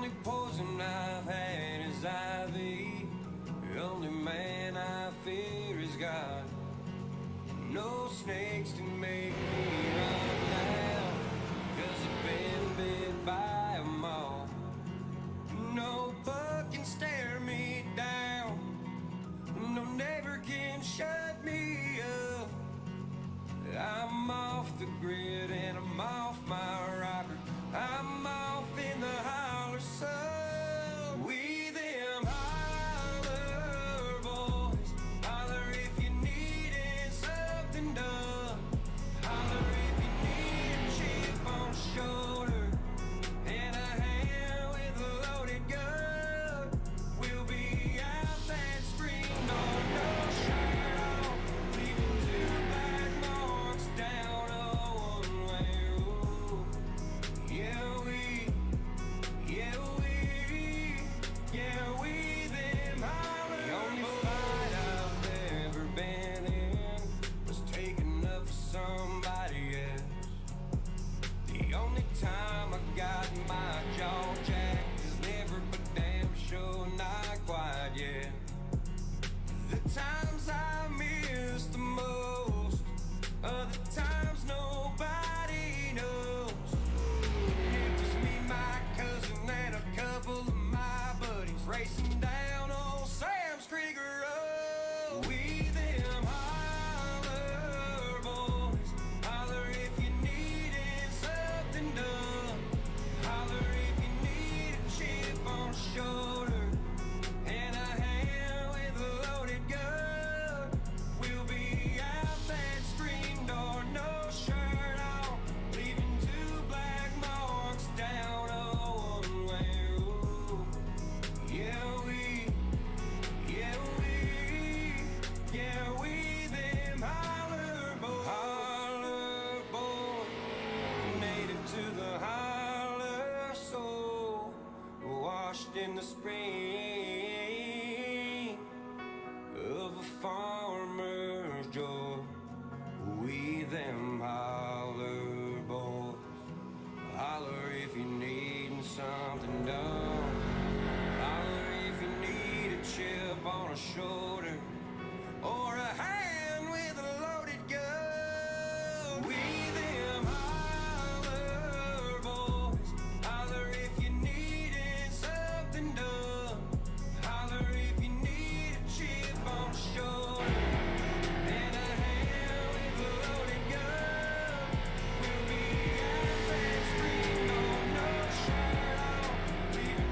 only poison I've had is ivy. The only man I fear is God. No snakes to make me run now, 'cause I've been bit by 'em all. No bug can stare me down, no neighbor can shut me up. I'm off the grid and I'm off my rocker. I'm off in the holler sun. We them holler boys. Holler if you needed something done. Holler if you need a chip on the shoulder and a hand with a loaded gun. We'll be out that screen door, no shirt on, leaving two black marks down a one-way road. Yeah, we them holler. The only fight I've ever been in was taking up for somebody else. The only time I got my jaw jacked is never, but damn sure not quite yet. The times I miss the most are the times nobody knows. It was me, my cousin, and a couple of my buddies racing down old Sam's Creek Road. We them holler boys. Holler if you needed something done. Holler if you need a chip on the shoulder and a hand with a loaded gun. We'll be out that screen door, no shirt on, leaving two black marks down a one-way road. Yeah, we them holler boys, native to the holler soul, washed in the spring of a farmer's joy. We them holler boys. Holler if you're needing something done. Holler if you need a chip on a shoulder or a hand with a loaded gun. We them holler boys. Holler if you needed something done. Holler if you need a chip on the shoulder and a hand with a loaded gun. We'll be out that screen door, no shirt on, leaving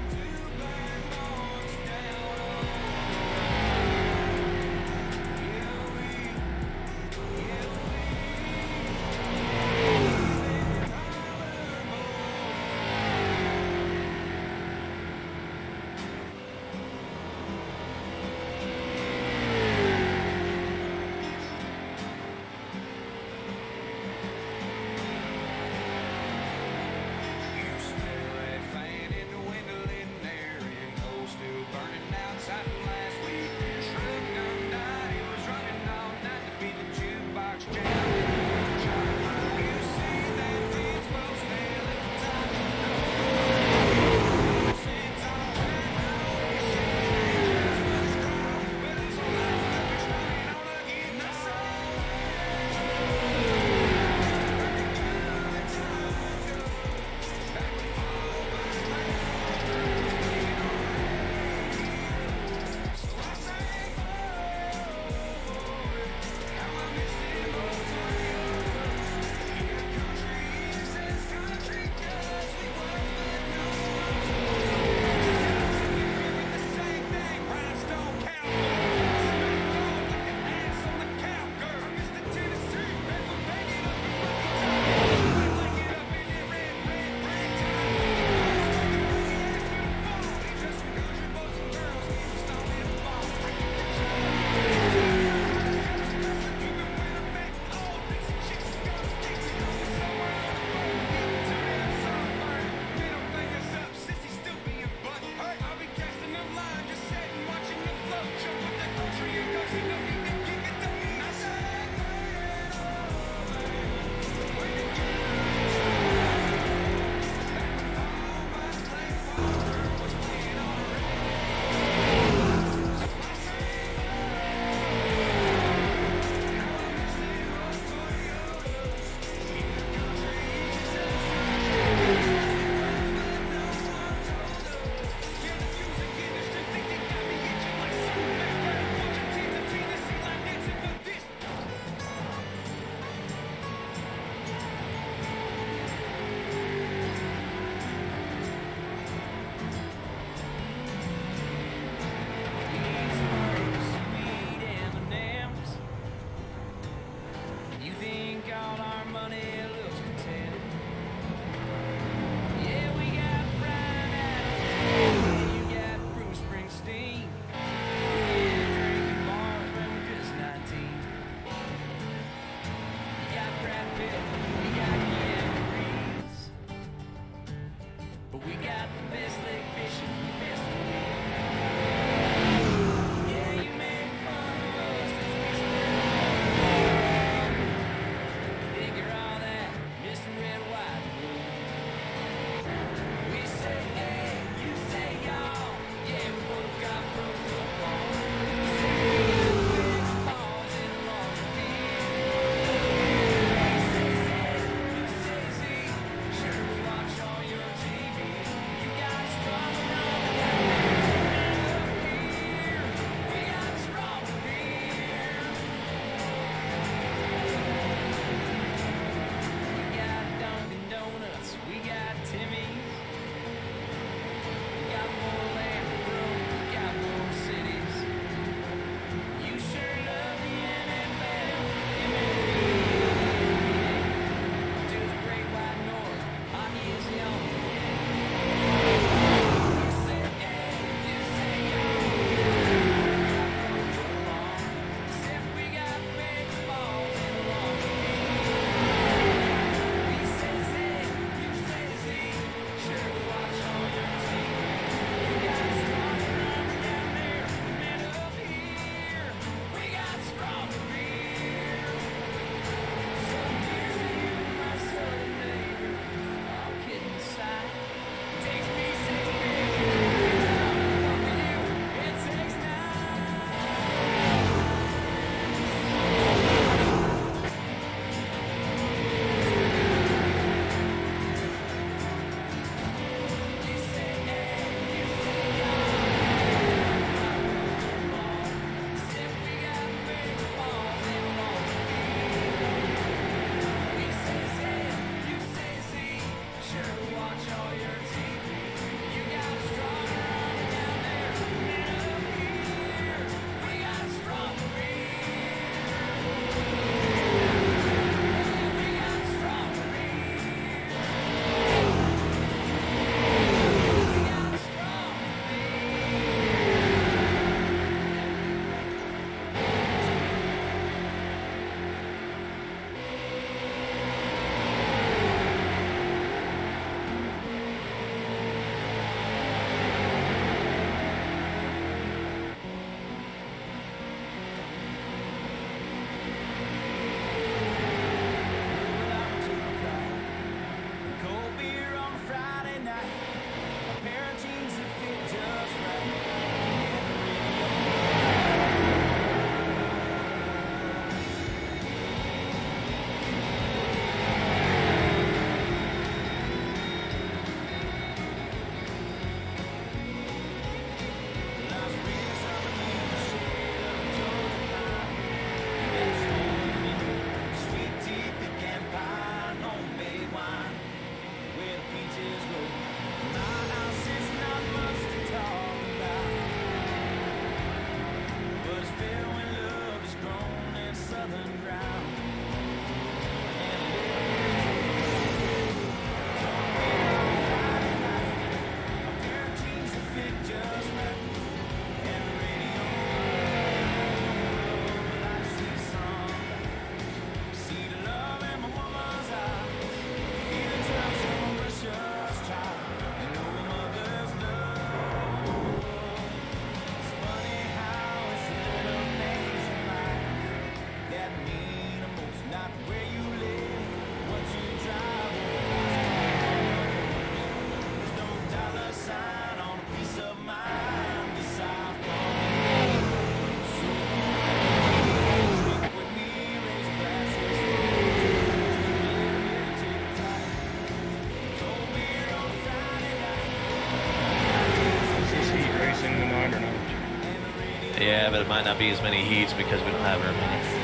Yeah, but it might not be as many heats because we don't have very many.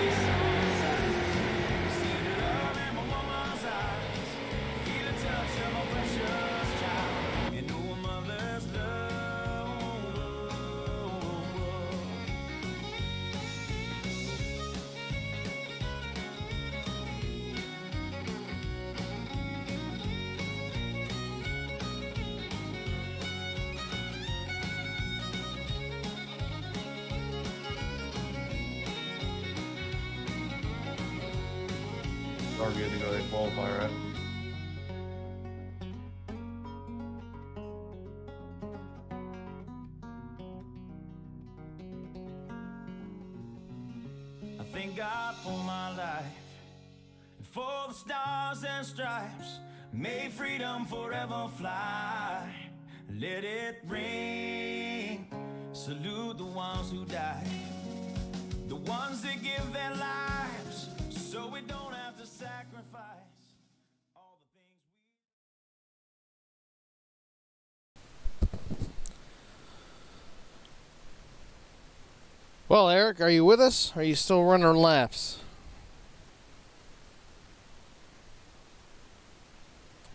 Are good to go to qualify, right? I thank God for my life and for the stars and stripes. May freedom forever fly. Let it ring. Salute the ones who died, the ones that give their lives so we don't have to sacrifice all the things we. Well, Eric, are you with us? Are you still running laps?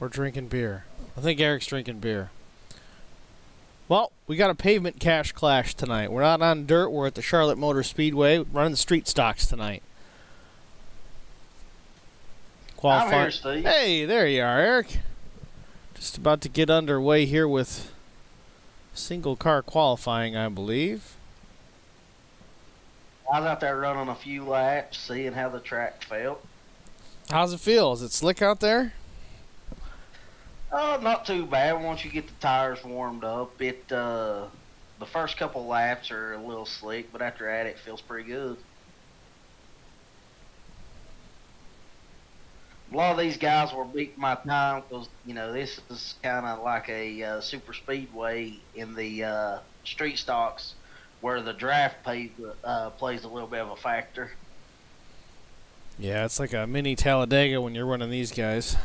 Or drinking beer? I think Eric's drinking beer. Well, we got a pavement cash clash tonight. We're not on dirt. We're at the Charlotte Motor Speedway running the street stocks tonight. I'm here, Steve. Hey, there you are, Eric. Just about to get underway here with single car qualifying, I believe. I was out there running a few laps, seeing how the track felt. How's it feel? Is it slick out there? Not too bad once you get the tires warmed up. The first couple laps are a little slick, but after that it feels pretty good. A lot of these guys were beating my time because, this is kind of like a super speedway in the street stocks where the draft plays a little bit of a factor. Yeah, it's like a mini Talladega when you're running these guys.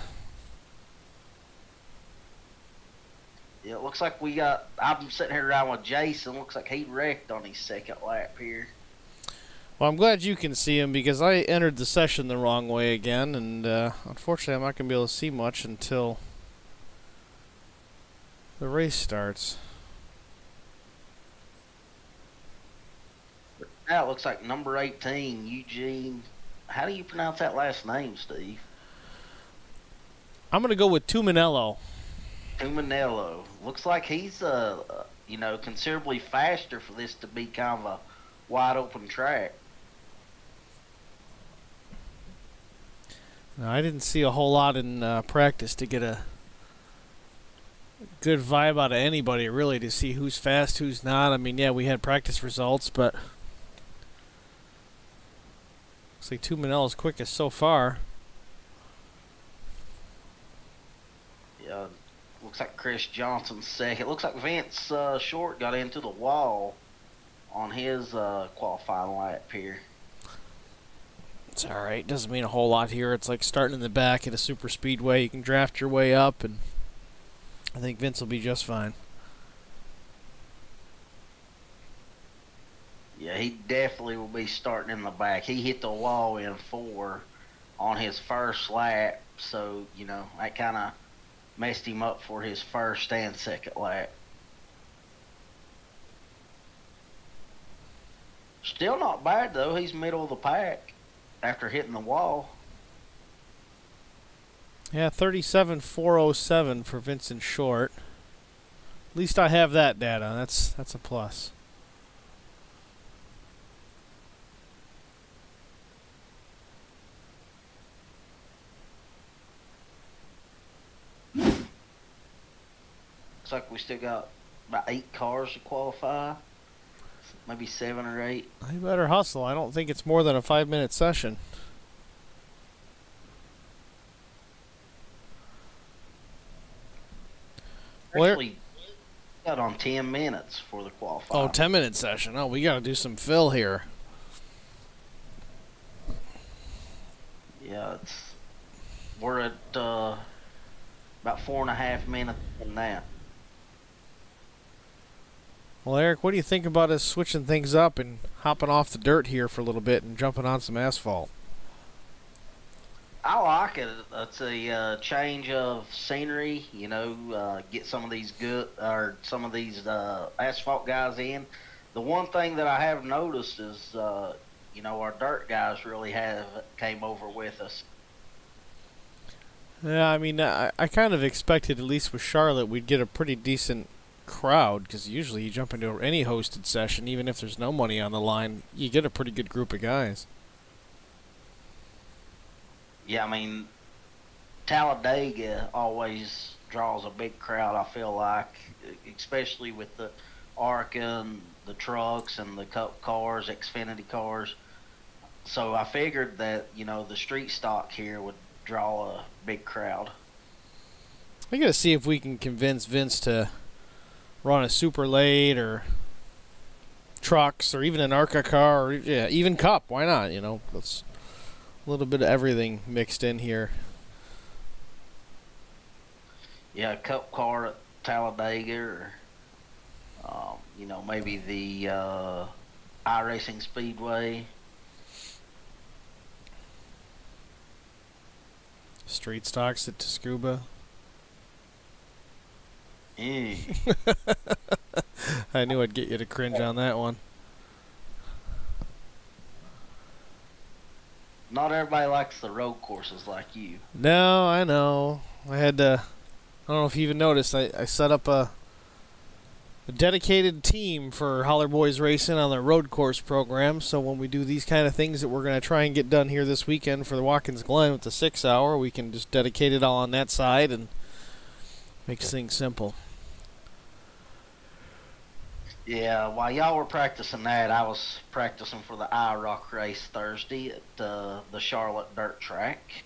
Yeah, it looks like I'm sitting here around with Jason. Looks like he wrecked on his second lap here. Well, I'm glad you can see him because I entered the session the wrong way again, and unfortunately I'm not going to be able to see much until the race starts. Now it looks like number 18, Eugene. How do you pronounce that last name, Steve? I'm going to go with Tuminello. Tuminello. Looks like he's considerably faster for this to be kind of a wide open track. Now, I didn't see a whole lot in practice to get a good vibe out of anybody, really, to see who's fast, who's not. I mean, yeah, we had practice results, but looks like Tuminello's quickest so far. Yeah, looks like Chris Johnson's second. Looks like Vince Short got into the wall on his qualifying lap here. It's all right. Doesn't mean a whole lot here. It's like starting in the back at a super speedway. You can draft your way up, and I think Vince will be just fine. Yeah, he definitely will be starting in the back. He hit the wall in 4 on his first lap, so, that kind of messed him up for his first and second lap. Still not bad, though. He's middle of the pack after hitting the wall. Yeah, 37.407 for Vincent Short. At least I have that data. That's a plus. Looks like we still got about 8 cars to qualify. Maybe 7 or 8. I better hustle. I don't think it's more than a 5-minute session. Actually, got on 10 minutes for the qualifying. Oh, 10-minute session. Oh, we got to do some fill here. Yeah, we're at about 4.5 minutes from that. Well, Eric, what do you think about us switching things up and hopping off the dirt here for a little bit and jumping on some asphalt? I like it. It's a change of scenery. Get some of these asphalt guys in. The one thing that I have noticed is, our dirt guys really have came over with us. Yeah, I mean, I kind of expected, at least with Charlotte, we'd get a pretty decent crowd, because usually you jump into any hosted session, even if there's no money on the line, you get a pretty good group of guys. Yeah, I mean, Talladega always draws a big crowd, I feel like, especially with the ARCA and the trucks and the Cup cars, Xfinity cars. So I figured that, the street stock here would draw a big crowd. I gotta see if we can convince Vince to run a super late or trucks or even an ARCA car or even Cup. Why not? Let's a little bit of everything mixed in here. Yeah, Cup car at Talladega or, maybe the iRacing Speedway. Street stocks at Tsukuba. I knew I'd get you to cringe on that one. Not everybody likes the road courses like you. No, I know. I had to. I don't know if you even noticed. I set up a dedicated team for Holler Boys Racing on their road course program. So when we do these kind of things that we're going to try and get done here this weekend for the Watkins Glen with the 6 hour, we can just dedicate it all on that side and makes things simple. Yeah, while y'all were practicing that, I was practicing for the IROC race Thursday at the Charlotte Dirt Track.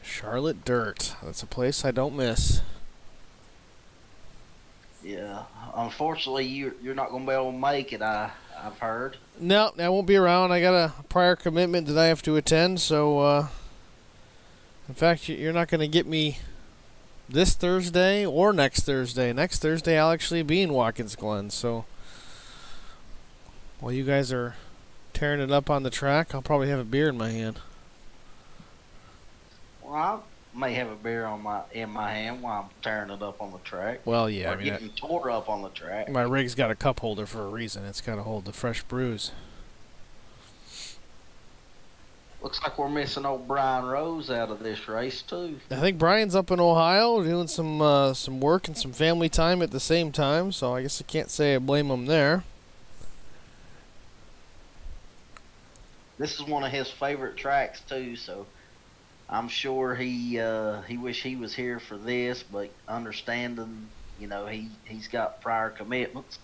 Charlotte Dirt. That's a place I don't miss. Yeah, unfortunately, you're not going to be able to make it, I've heard. No, I won't be around. I got a prior commitment that I have to attend, so in fact, you're not going to get me this Thursday or next Thursday. Next Thursday, I'll actually be in Watkins Glen. So while you guys are tearing it up on the track, I'll probably have a beer in my hand. Well, I may have a beer in my hand while I'm tearing it up on the track. Well, yeah, or getting tore up on the track. My rig's got a cup holder for a reason. It's got to hold the fresh brews. Looks like we're missing old Brian Rose out of this race too. I think Brian's up in Ohio doing some work and some family time at the same time, so I guess I can't say I blame him there. This is one of his favorite tracks too, so I'm sure he wish he was here for this, but understanding, he's got prior commitments.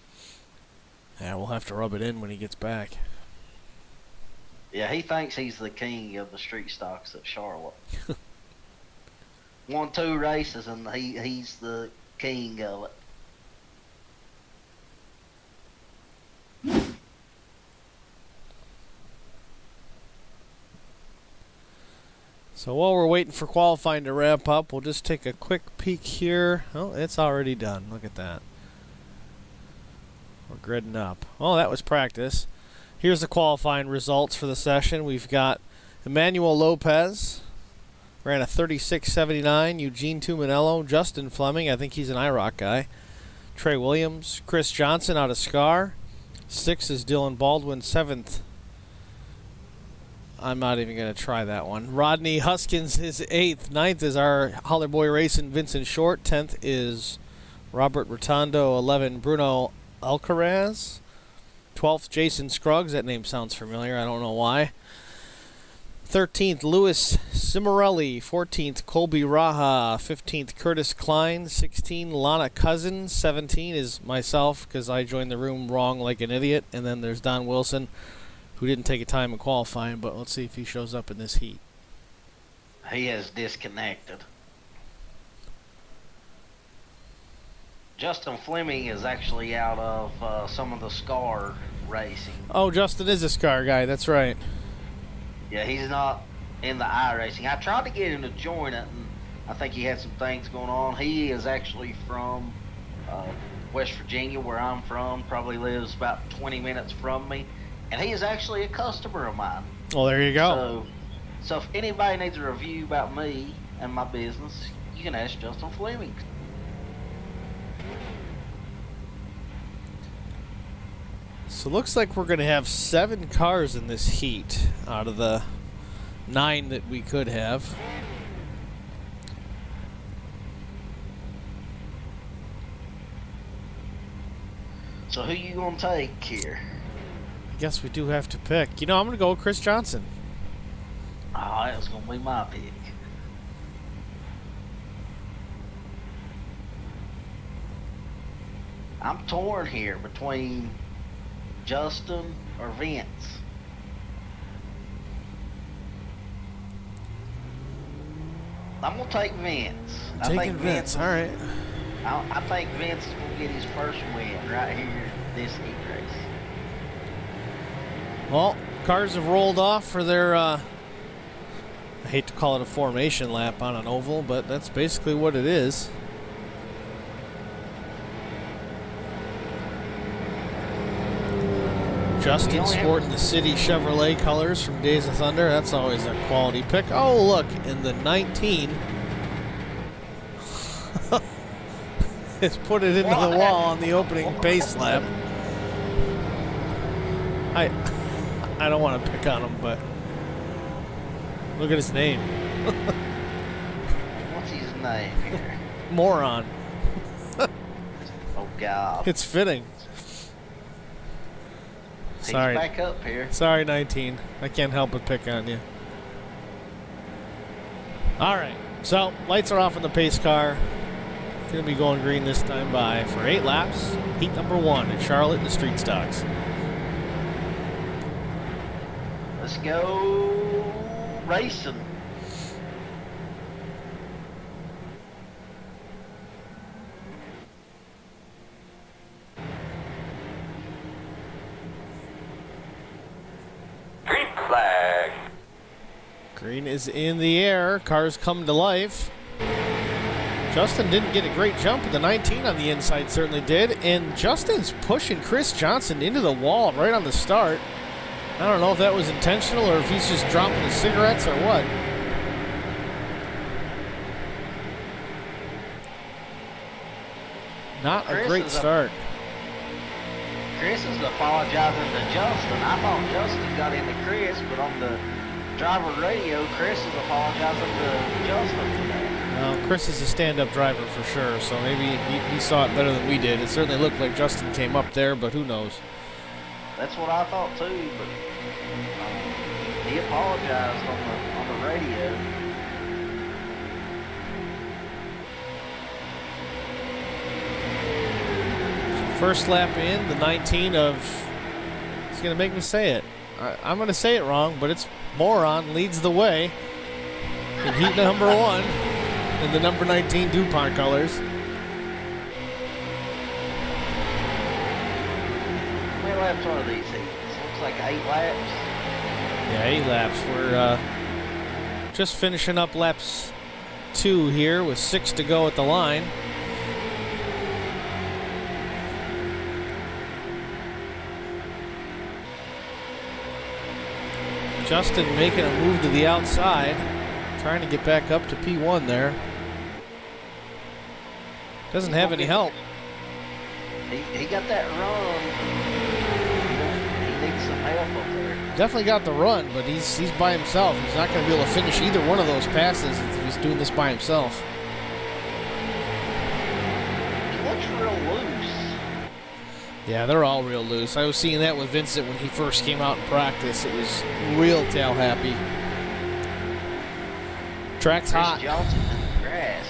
Yeah, we'll have to rub it in when he gets back. Yeah, he thinks he's the king of the street stocks at Charlotte. Won 2 races, and he's the king of it. So while we're waiting for qualifying to wrap up, we'll just take a quick peek here. Oh, it's already done. Look at that. We're gridding up. Oh, that was practice. Here's the qualifying results for the session. We've got Emmanuel Lopez, ran a 36.79. Eugene Tuminello, Justin Fleming, I think he's an IROC guy. Trey Williams, Chris Johnson out of Scar. 6th is Dylan Baldwin. 7th, I'm not even going to try that one. Rodney Huskins is 8th. 9th is our Holler Boy Racing Vincent Short. 10th is Robert Rotondo. 11, Bruno Alcaraz. 12th, Jason Scruggs. That name sounds familiar. I don't know why. 13th, Louis Cimarelli. 14th, Colby Raha. 15th, Curtis Klein. 16, Lana Cousin. 17 is myself because I joined the room wrong like an idiot. And then there's Don Wilson, who didn't take a time in qualifying, but let's see if he shows up in this heat. He has disconnected. Justin Fleming is actually out of some of the Scar racing. Oh, Justin is a Scar guy. That's right. Yeah, he's not in the iRacing. I tried to get him to join it, and I think he had some things going on. He is actually from West Virginia, where I'm from. Probably lives about 20 minutes from me, and he is actually a customer of mine. Well, there you go. So if anybody needs a review about me and my business, you can ask Justin Fleming. So it looks like we're going to have 7 cars in this heat out of the 9 that we could have. So who you gonna take here? I guess we do have to pick. You know, I'm going to go with Chris Johnson. Oh, that was gonna be my pick. I'm torn here between Justin or Vince. I'm gonna take Vince. Taking Vince, all right. I think Vince is gonna get his first win right here this heat race. Well, cars have rolled off for their, I hate to call it a formation lap on an oval, but that's basically what it is. Justin sporting the City Chevrolet colors from Days of Thunder. That's always a quality pick. Oh, look, in the 19. Has put it into the wall on the opening pace lap. I don't want to pick on him, but look at his name. What's his name here? Moron. Oh God. It's fitting. He's Sorry. back up here. Sorry, 19. I can't help but pick on you. All right. So, lights are off on the pace car. Going to be going green this time by for 8 laps. Heat number 1 at Charlotte in the street stocks. Let's go racing. Green flag. Green is in the air. Cars come to life. Justin didn't get a great jump, but the 19 on the inside certainly did. And Justin's pushing Chris Johnson into the wall right on the start. I don't know if that was intentional or if he's just dropping his cigarettes or what. Not a great start. Chris is apologizing to Justin. I thought Justin got into Chris, but on the driver radio, Chris is apologizing to Justin for that. Well, Chris is a stand-up driver for sure, so maybe he saw it better than we did. It certainly looked like Justin came up there, but who knows? That's what I thought too, but he apologized on the radio. First lap in, the 19 of, it's going to make me say it. I'm going to say it wrong, but it's Moron leads the way in heat number 1 in the number 19 DuPont colors. How many laps are these heats? Looks like 8 laps. Yeah, 8 laps. We're just finishing up laps 2 here with 6 to go at the line. Justin making a move to the outside, trying to get back up to P1 there. Doesn't have any help. He got that run. He needs some help up there. Definitely got the run, but he's by himself. He's not going to be able to finish either one of those passes if he's doing this by himself. He looks real loose. Yeah, they're all real loose. I was seeing that with Vincent when he first came out in practice. It was real tail happy. Track's Chris hot. Johnson in the grass.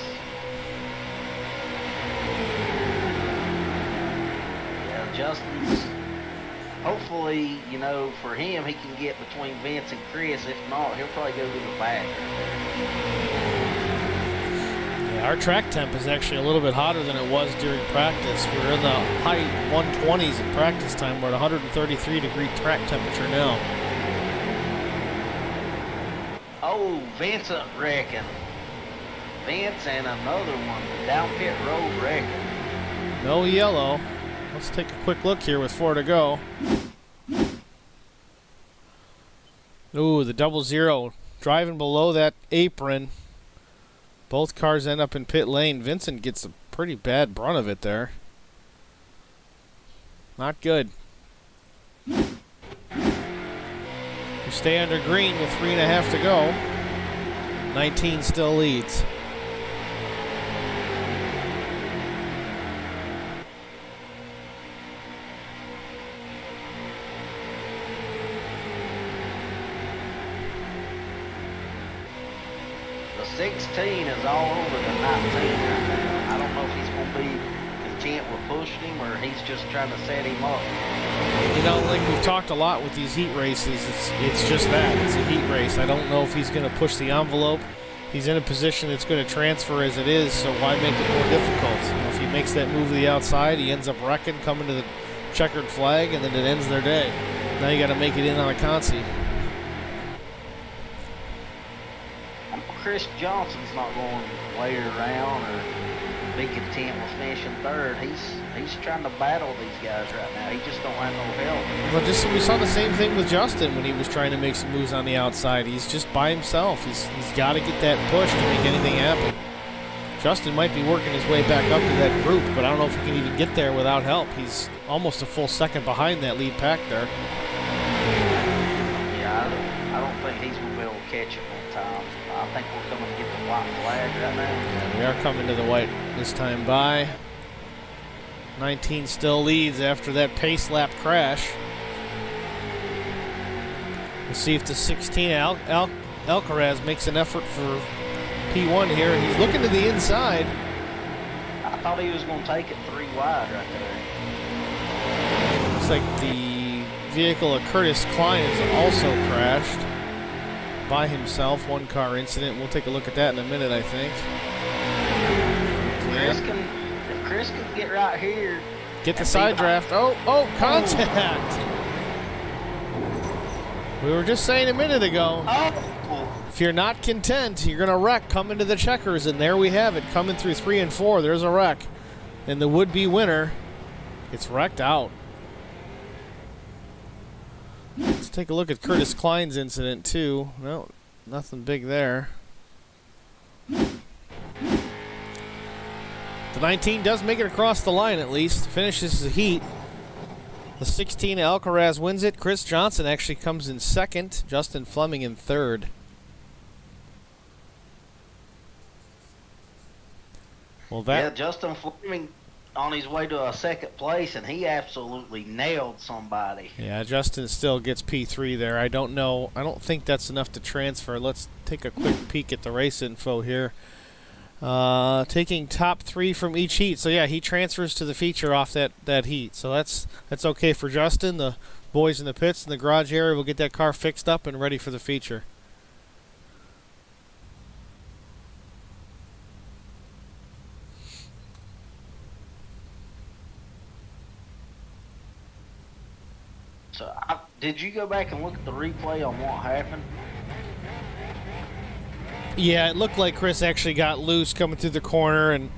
Yeah, Justin's. Hopefully, you know, for him, he can get between Vince and Chris. If not, he'll probably go to the back. Yeah, our track temp is actually a little bit hotter than it was during practice. We're in the high 120s at practice time. We're at 133 degree track temperature now. Oh, Vincent wrecking. Vince and another one down pit road wrecking. No yellow. Let's take a quick look here with 4 to go. Ooh, the 0-0. Driving below that apron. Both cars end up in pit lane. Vincent gets a pretty bad brunt of it there. Not good. We stay under green with 3.5 to go. 19 still leads. The 16 is all over the 19 right now. I don't know if he's going to be content with pushing him or he's just trying to set him up. You know, like we've talked a lot with these heat races, it's just that. It's a heat race. I don't know if he's going to push the envelope. He's in a position that's going to transfer as it is, so why make it more difficult? You know, if he makes that move to the outside, he ends up wrecking, coming to the checkered flag, and then it ends their day. Now you got to make it in on a consi. Chris Johnson's not going to wait around or be content with finishing third. He's trying to battle these guys right now. He just don't have no help. Well, we saw the same thing with Justin when he was trying to make some moves on the outside. He's just by himself. He's got to get that push to make anything happen. Justin might be working his way back up to that group, but I don't know if he can even get there without help. He's almost a full second behind that lead pack there. Yeah, I don't think he's going to be able to catch him on time. I think we're coming to get the white flag right now. Yeah, we are coming to the white this time by. 19 still leads after that pace lap crash. We'll see if the 16 Alcaraz makes an effort for P1 here. He's looking to the inside. I thought he was going to take it 3 wide right there. Looks like the vehicle of Curtis Klein has also crashed by himself. 1-car incident. We'll take a look at that in a minute, I think. If Chris can get right here. Get the side draft. Oh, contact. We were just saying a minute ago. Oh. If you're not content, you're going to wreck coming to the checkers. And there we have it. Coming through 3 and 4. There's a wreck. And the would-be winner gets wrecked out. Let's take a look at Curtis Klein's incident, too. No, nothing big there. The 19 does make it across the line, at least. Finishes the heat. The 16 Alcaraz wins it. Chris Johnson actually comes in second. Justin Fleming in third. Well, Yeah, Justin Fleming on his way to a second place, and he absolutely nailed somebody. Yeah, Justin still gets P3 there. I don't know. I don't think that's enough to transfer. Let's take a quick peek at the race info here. Taking top 3 from each heat. So yeah, he transfers to the feature off that heat. So that's okay for Justin. The boys in the pits in the garage area will get that car fixed up and ready for the feature. So, did you go back and look at the replay on what happened? Yeah, it looked like Chris actually got loose coming through the corner and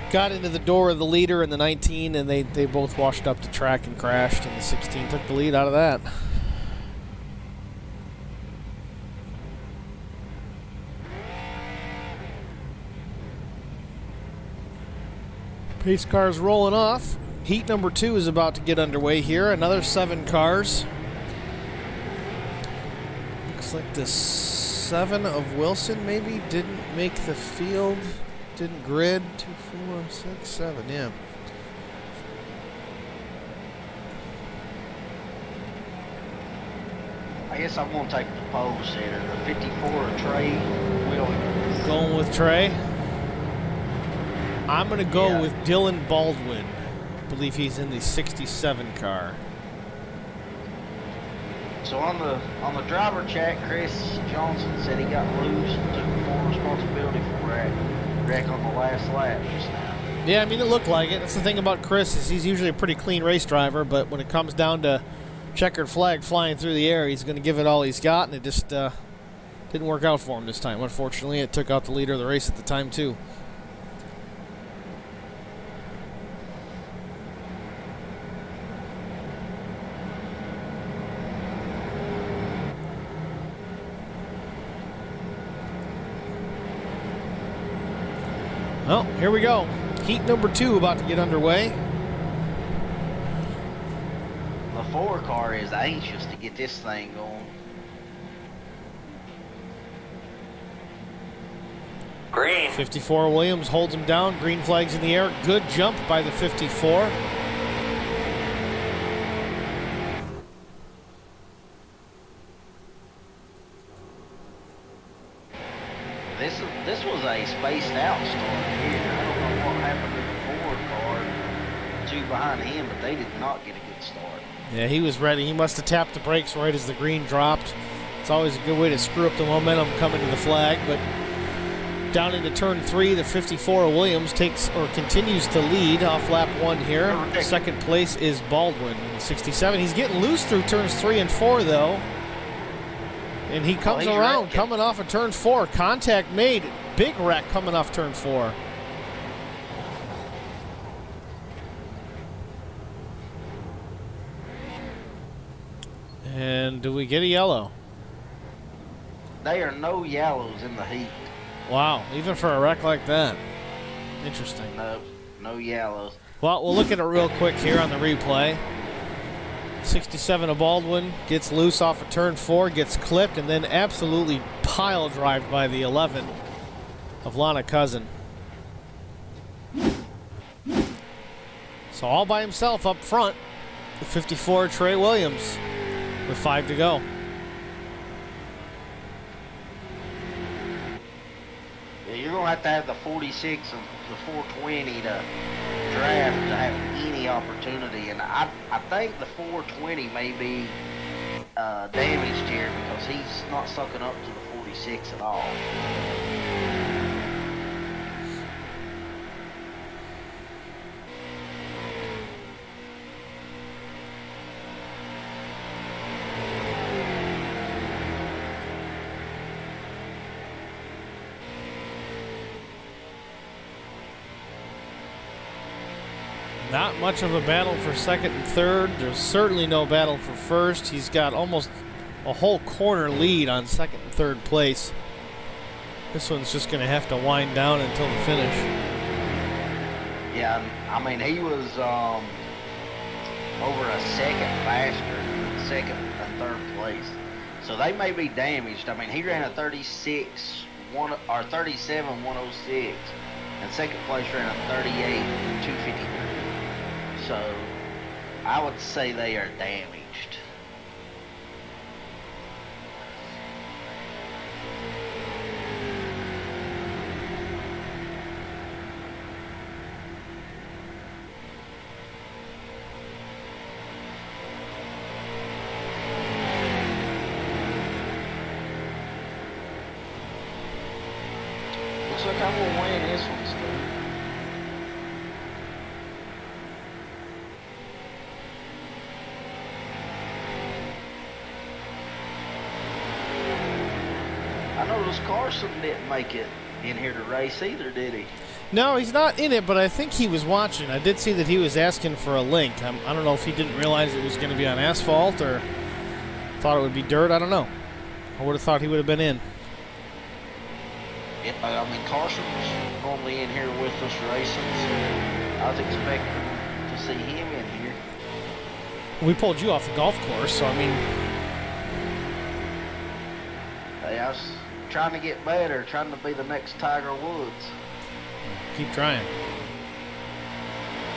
got into the door of the leader in the 19, and they both washed up the track and crashed, and the 16 took the lead out of that. Pace cars rolling off. Heat number 2 is about to get underway here. Another 7 cars. Looks like the 7 of Wilson maybe didn't make the field, didn't grid. 2, 4, 6, 7, yeah. I guess I'm going to take the pole sitter. The 54 Trey Williams. Going with Trey. I'm going to go with Dylan Baldwin. I believe he's in the 67 car. So on the driver chat, Chris Johnson said he got loose and took full responsibility for that wreck on the last lap just now. Yeah, I mean, it looked like it. That's the thing about Chris is he's usually a pretty clean race driver, but when it comes down to checkered flag flying through the air, he's going to give it all he's got, and it just didn't work out for him this time. Unfortunately, it took out the leader of the race at the time, too. Well, here we go. Heat number 2 about to get underway. The 4 car is anxious to get this thing going. Green. 54 Williams holds him down. Green flags in the air. Good jump by the 54. This was a spaced out start here. I don't know what happened to the 4 car. 2 behind him, but they did not get a good start. Yeah, he was ready. He must have tapped the brakes right as the green dropped. It's always a good way to screw up the momentum coming to the flag, but down into turn 3, the 54 Williams takes or continues to lead off lap 1 here. Second place is Baldwin, 67. He's getting loose through turns 3 and 4, though. And he comes around, wrecking. Coming off of turn 4. Contact made. Big wreck coming off turn 4. And do we get a yellow? There are no yellows in the heat. Wow, even for a wreck like that. Interesting. No yellows. Well, we'll look at it real quick here on the replay. 67 of Baldwin gets loose off of turn 4, gets clipped, and then absolutely pile drived by the 11 of Lana Cousin. So all by himself up front, the 54 Trey Williams with 5 to go. Yeah, you're going to have the 46 and the 420 to draft to have any opportunity, and I think the 420 may be damaged here because he's not sucking up to the 46 at all. Not much of a battle for second and third. There's certainly no battle for first. He's got almost a whole corner lead on second and third place. This one's just going to have to wind down until the finish. Yeah, I mean, he was over a second faster than second and third place. So they may be damaged. I mean, he ran a 37 106, and second place ran a 38 253. So I would say they are damaged. Looks like I'm gonna win this one, Steve. I noticed Carson didn't make it in here to race either, did he? No, he's not in it, but I think he was watching. I did see that he was asking for a link. I don't know if he didn't realize it was going to be on asphalt or thought it would be dirt. I don't know. I would have thought he would have been in. Yeah, I mean, Carson's normally in here with us racing, so I was expecting to see him in here. We pulled you off the golf course, so I mean... Hey, I was trying to get better, trying to be the next Tiger Woods. Keep trying.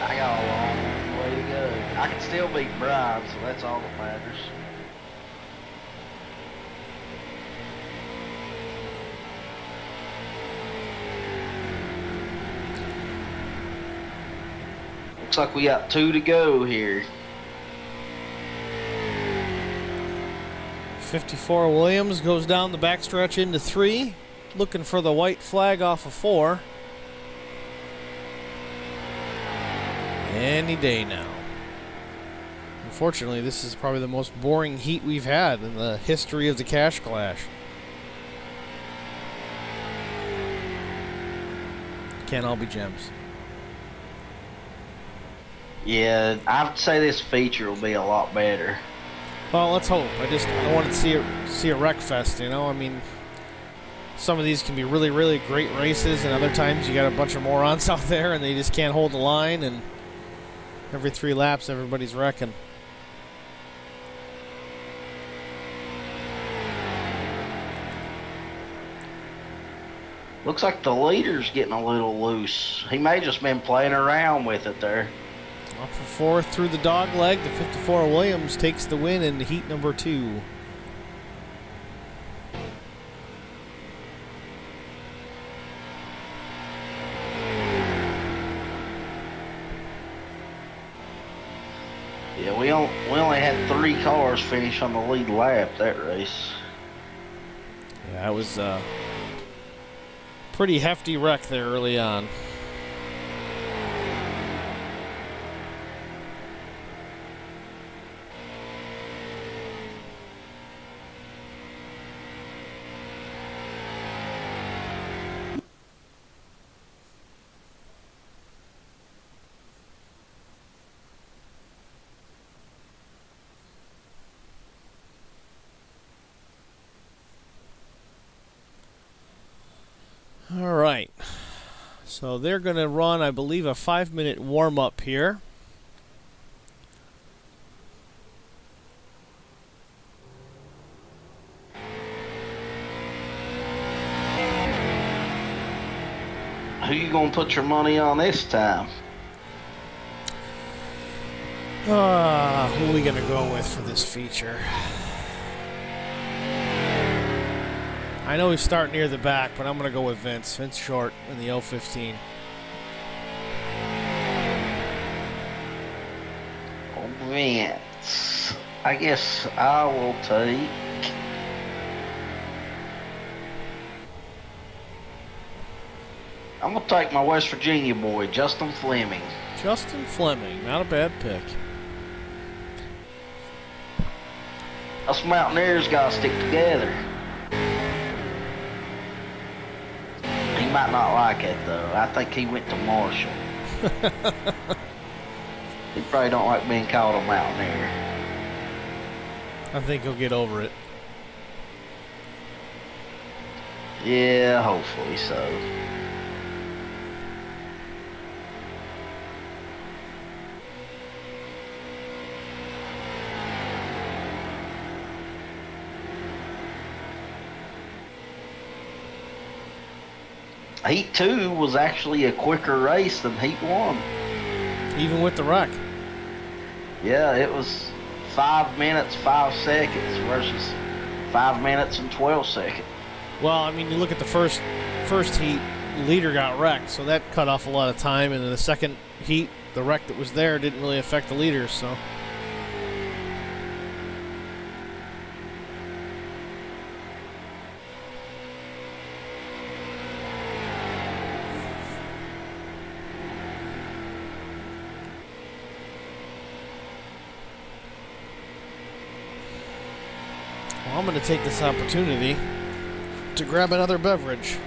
I got a long way to go. I can still beat Brian, so that's all that matters. Looks like we got 2 to go here. 54 Williams goes down the backstretch into 3, looking for the white flag off of 4. Any day now. Unfortunately, this is probably the most boring heat we've had in the history of the Cash Clash. Can't all be gems. Yeah, I'd say this feature will be a lot better. Well, let's hope. I want to see a wreck fest, you know. I mean, some of these can be really, really great races, and other times you got a bunch of morons out there and they just can't hold the line, and every 3 laps everybody's wrecking. Looks like the leader's getting a little loose. He may just been playing around with it there. Off for 4th through the dog leg. The 54 Williams takes the win in heat number 2. Yeah, we only had 3 cars finish on the lead lap that race. Yeah, it was pretty hefty wreck there early on. All right. So they're going to run, I believe, a 5-minute warm-up here. Who you gonna put your money on this time? Who are we going to go with for this feature? I know we start near the back, but I'm going to go with Vince. Vince Short in the 015. Oh, Vince. I guess I will take... I'm going to take my West Virginia boy, Justin Fleming. Justin Fleming, not a bad pick. Us Mountaineers got to stick together. He might not like it, though. I think he went to Marshall. He probably don't like being called a Mountaineer. I think he'll get over it. Yeah, hopefully so. Heat 2 was actually a quicker race than Heat 1. Even with the wreck. Yeah, it was 5 minutes, 5 seconds versus 5 minutes and 12 seconds. Well, I mean, you look at the first heat, the leader got wrecked, so that cut off a lot of time. And in the second heat, the wreck that was there didn't really affect the leaders, so... Well, I'm going to take this opportunity to grab another beverage.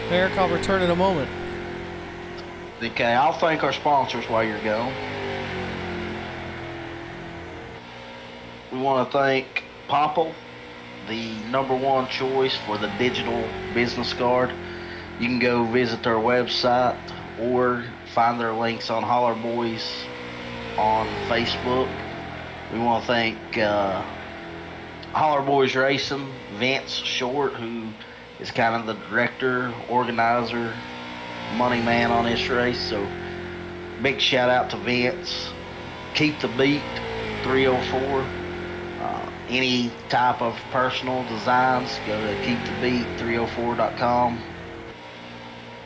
Eric, I'll return in a moment. Okay, I'll thank our sponsors while you're gone. We want to thank Popple, the #1 choice for the digital business card. You can go visit their website or find their links on Holler Boys on Facebook. We want to thank Holler Boys Racing, Vince Short, who is kind of the director, organizer, money man on this race. So big shout out to Vince. Keep the Beat 304. Any type of personal designs, go to keepthebeat304.com.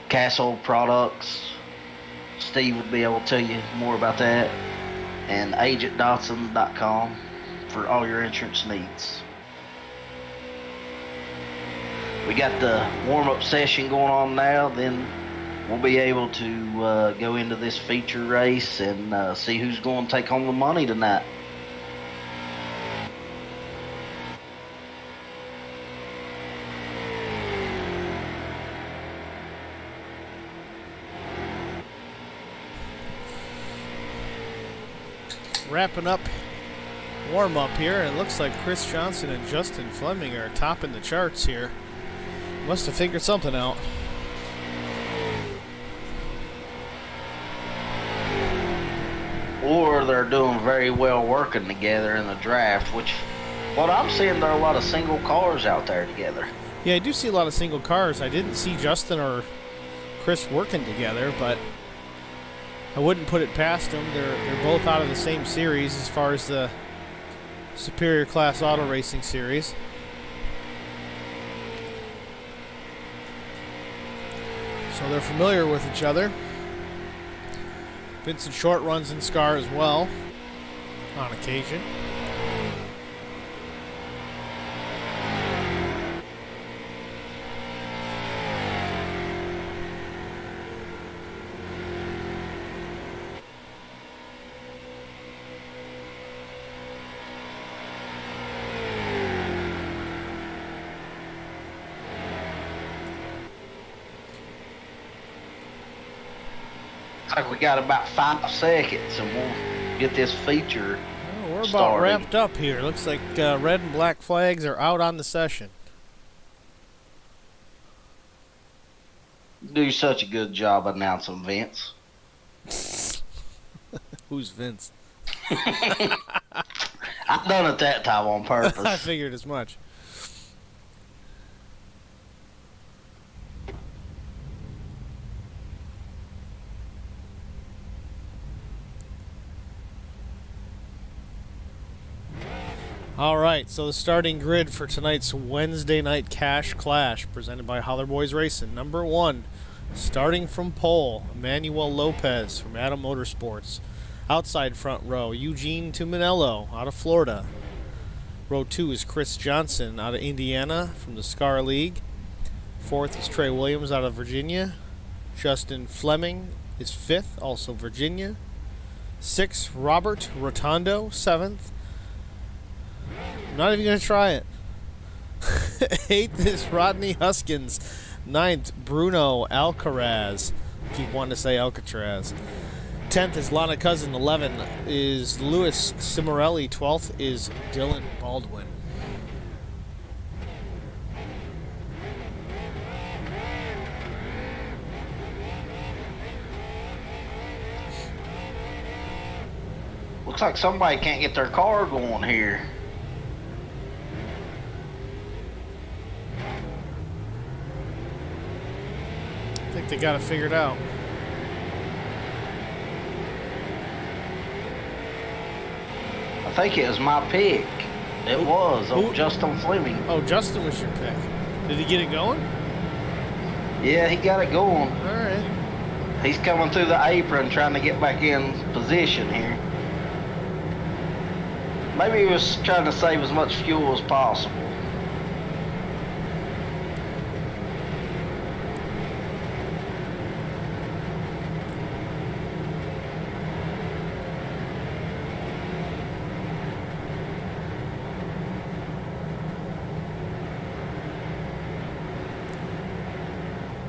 Castle Products, Steve would be able to tell you more about that. And agentdotson.com for all your insurance needs. We got the warm-up session going on now, then we'll be able to go into this feature race and see who's going to take home the money tonight. Wrapping up warm up here, and it looks like Chris Johnson and Justin Fleming are topping the charts here. Must have figured something out. Or they're doing very well working together in the draft, which what I'm seeing, there are a lot of single cars out there together. Yeah, I do see a lot of single cars. I didn't see Justin or Chris working together, but I wouldn't put it past them. They're both out of the same series as far as the Superior Class Auto Racing Series. So they're familiar with each other. Vincent Short runs in SCAR as well, on occasion. Looks like we got about 5 seconds and we'll get this feature Well, we're about started. wrapped up here. Looks like red and black flags are out on the session. Do such a good job announcing, Vince. Who's Vince? I done it that time on I purpose. figured as much. All right, so the starting grid for tonight's Wednesday night Cash Clash presented by Holler Boys Racing. Number 1, starting from pole, Emmanuel Lopez from Adam Motorsports. Outside front row, Eugene Tuminello out of Florida. Row 2 is Chris Johnson out of Indiana from the SCAR League. 4th is Trey Williams out of Virginia. Justin Fleming is 5th, also Virginia. 6th, Robert Rotondo, 7th. I'm not even going to try it. 8th is Rodney Huskins. 9th, Bruno Alcaraz. Keep wanting to say Alcatraz. 10th is Lana Cousin. 11th is Louis Cimarelli. 12th is Dylan Baldwin. Looks like somebody can't get their car going here. I think they got it figured out. I think it was my pick. It was. who- Justin Fleming. Oh, Justin was your pick. Did he get it going? Yeah, he got it going. All right. He's coming through the apron trying to get back in position here. Maybe he was trying to save as much fuel as possible.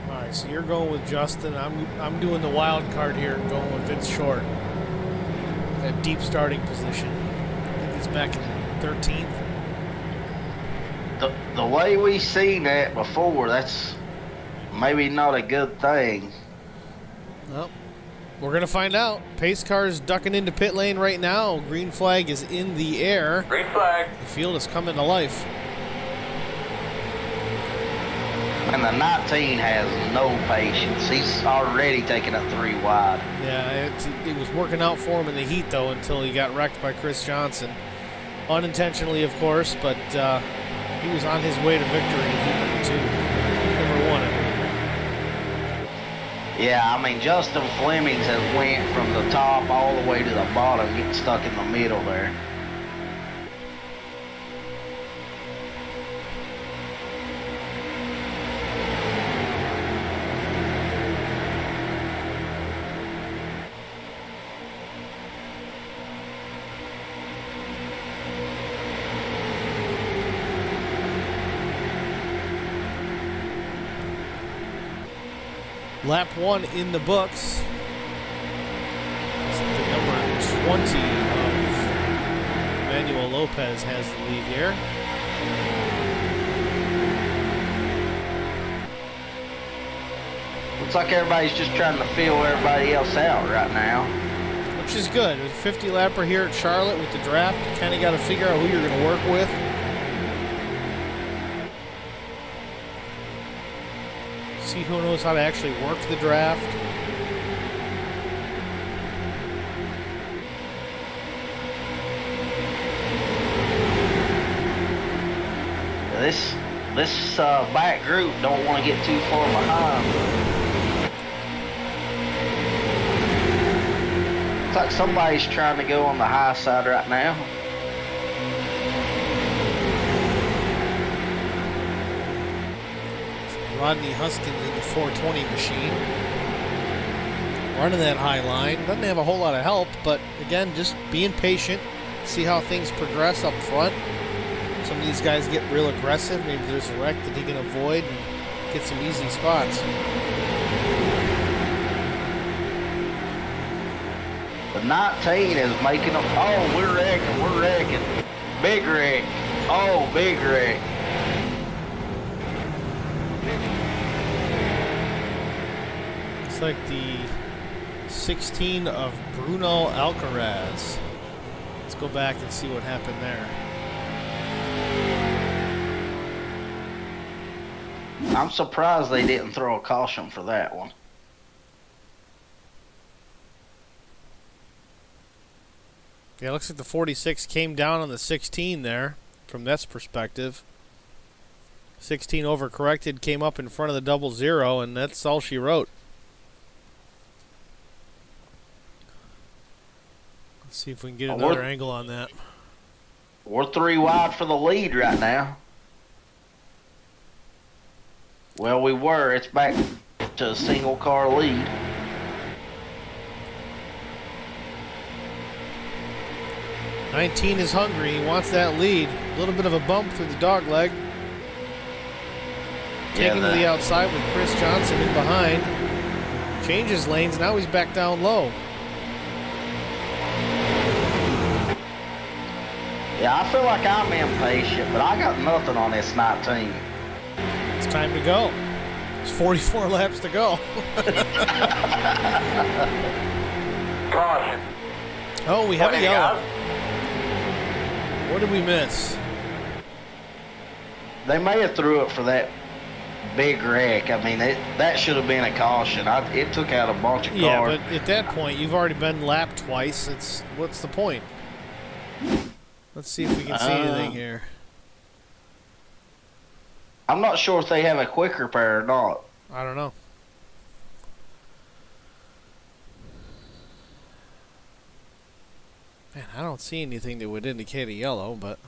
All right, so you're going with Justin. I'm doing the wild card here and going with Vince Short. That deep starting position. I think he's back in 13th. The way we seen that before, that's maybe not a good thing. Well, we're going to find out. Pace car is ducking into pit lane right now. Green flag is in the air. Green flag. The field is coming to life. And the 19 has no patience. He's already taking it 3 wide. Yeah, it was working out for him in the heat, though, until he got wrecked by Chris Johnson. Unintentionally, of course, but he was on his way to victory in heat number 2. Number 1. Yeah, I mean, Justin Flemings has went from the top all the way to the bottom, getting stuck in the middle there. Lap 1 in the books. It's the number 20 of Manuel Lopez has the lead here. Looks like everybody's just trying to feel everybody else out right now. Which is good. With 50 lapper here at Charlotte with the draft, you kind of got to figure out who you're going to work with. See who knows how to actually work the draft. This back group don't want to get too far behind. Looks like somebody's trying to go on the high side right now. Rodney Huskins in the 420 machine. Running that high line. Doesn't have a whole lot of help, but again, just being patient. See how things progress up front. Some of these guys get real aggressive. Maybe there's a wreck that he can avoid and get some easy spots. The 19 is making them. Oh, we're wrecking. Big wreck. Oh, big wreck. Looks like the 16 of Bruno Alcaraz. Let's go back and see what happened there. I'm surprised they didn't throw a caution for that one. Yeah, it looks like the 46 came down on the 16 there from this perspective. 16 overcorrected, came up in front of the 00, and that's all she wrote. Let's see if we can get another angle on that. We're 3 wide for the lead right now. Well, we were. It's back to a single car lead. '19 is hungry. He wants that lead. A little bit of a bump through the dog leg. Taking to the outside with Chris Johnson in behind. Changes lanes. Now he's back down low. Yeah, I feel like I'm impatient, but I got nothing on this 19. It's time to go. There's 44 laps to go. Caution. Oh, we have a yellow. out. What did we miss? They may have threw it for that big wreck. I mean, that should have been a caution. It took out a bunch of cars. Yeah, but at that point, you've already been lapped twice. What's the point? Let's see if we can see anything here. I'm not sure if they have a quicker pair or not. I don't know. Man, I don't see anything that would indicate a yellow, but...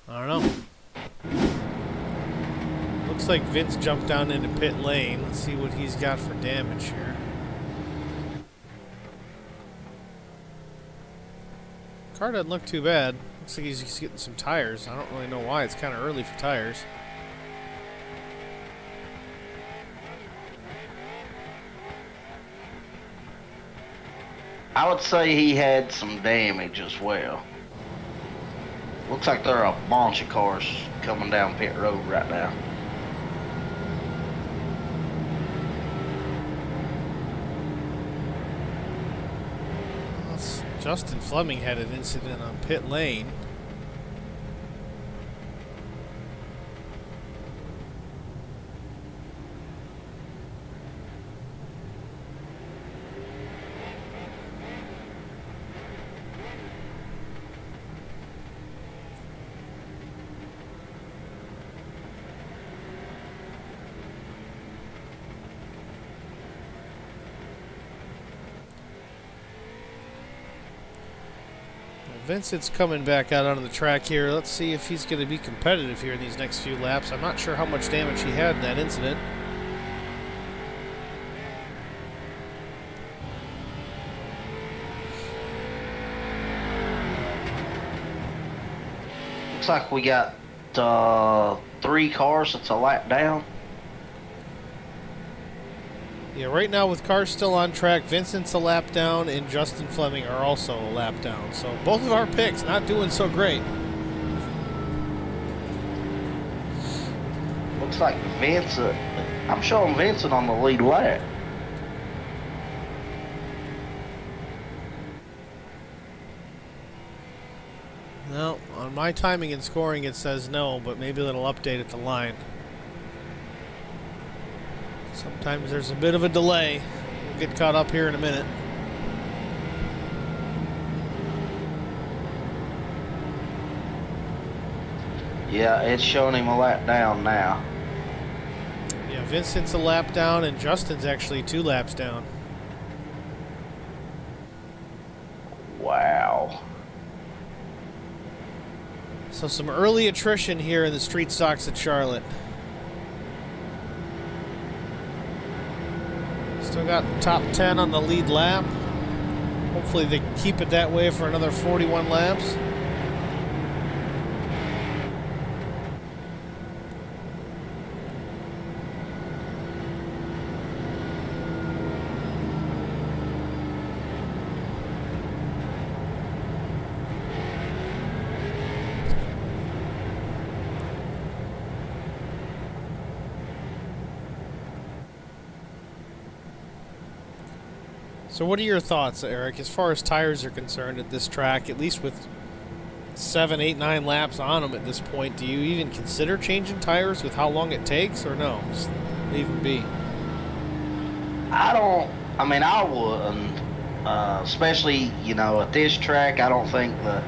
I don't know. Looks like Vince jumped down into pit lane. Let's see what he's got for damage here. Car doesn't look too bad. Looks like he's getting some tires. I don't really know why. It's kind of early for tires. I would say he had some damage as well. Looks like there are a bunch of cars coming down pit road right now. Justin Fleming had an incident on pit lane. Vincent's coming back out onto the track here. Let's see if he's going to be competitive here in these next few laps. I'm not sure how much damage he had in that incident. Looks like we got 3 cars that's a lap down. Yeah, right now with cars still on track, Vincent's a lap down and Justin Fleming are also a lap down. So both of our picks not doing so great. Looks like Vincent. I'm showing Vincent on the lead lap. No, on my timing and scoring it says no, but maybe it'll update at the line. Sometimes there's a bit of a delay. We'll get caught up here in a minute. Yeah, it's showing him a lap down now. Yeah, Vincent's a lap down and Justin's actually 2 laps down. Wow. So some early attrition here in the street stocks at Charlotte. Still got top 10 on the lead lap. Hopefully they keep it that way for another 41 laps. So what are your thoughts, Eric, as far as tires are concerned at this track, at least with 7, 8, 9 laps on them at this point? Do you even consider changing tires with how long it takes, or no? Just leave them be? I wouldn't. Especially, at this track, I don't think the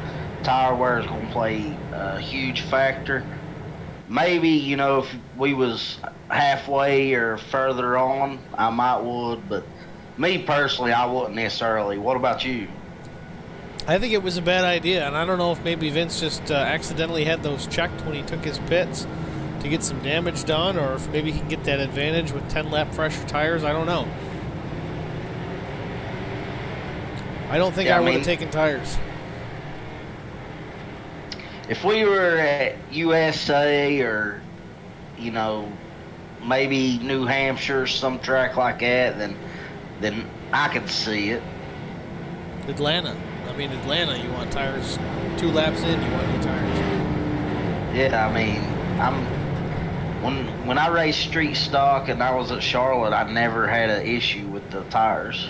tire wear is going to play a huge factor. Maybe, if we was halfway or further on, I might would, but me personally, I wouldn't necessarily. What about you? I think it was a bad idea, and I don't know if maybe Vince just accidentally had those checked when he took his pits to get some damage done, or if maybe he can get that advantage with 10-lap fresher tires. I don't know. I don't think I would have taken tires. If we were at USA or, maybe New Hampshire, some track like that, then I could see it. Atlanta, you want tires 2 laps in, you want new tires. Yeah, when I raced street stock and I was at Charlotte, I never had an issue with the tires.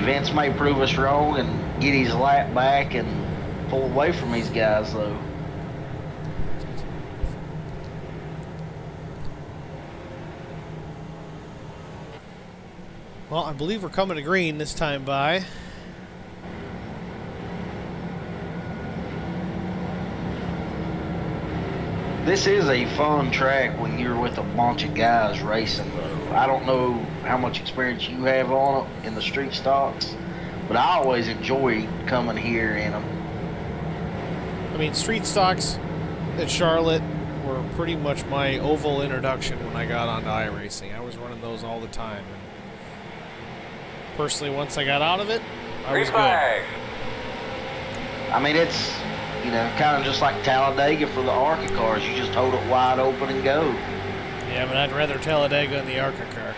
Vince may prove us wrong and get his lap back and pull away from these guys, though. Well, I believe we're coming to green this time by. This is a fun track when you're with a bunch of guys racing, though. I don't know how much experience you have on it in the street stocks, but I always enjoy coming here in them. Street stocks at Charlotte were pretty much my oval introduction when I got onto iRacing. I was running those all the time. And personally, once I got out of it, I was good. It's, kind of just like Talladega for the ARCA cars. You just hold it wide open and go. Yeah, but I'd rather Talladega than the ARCA car.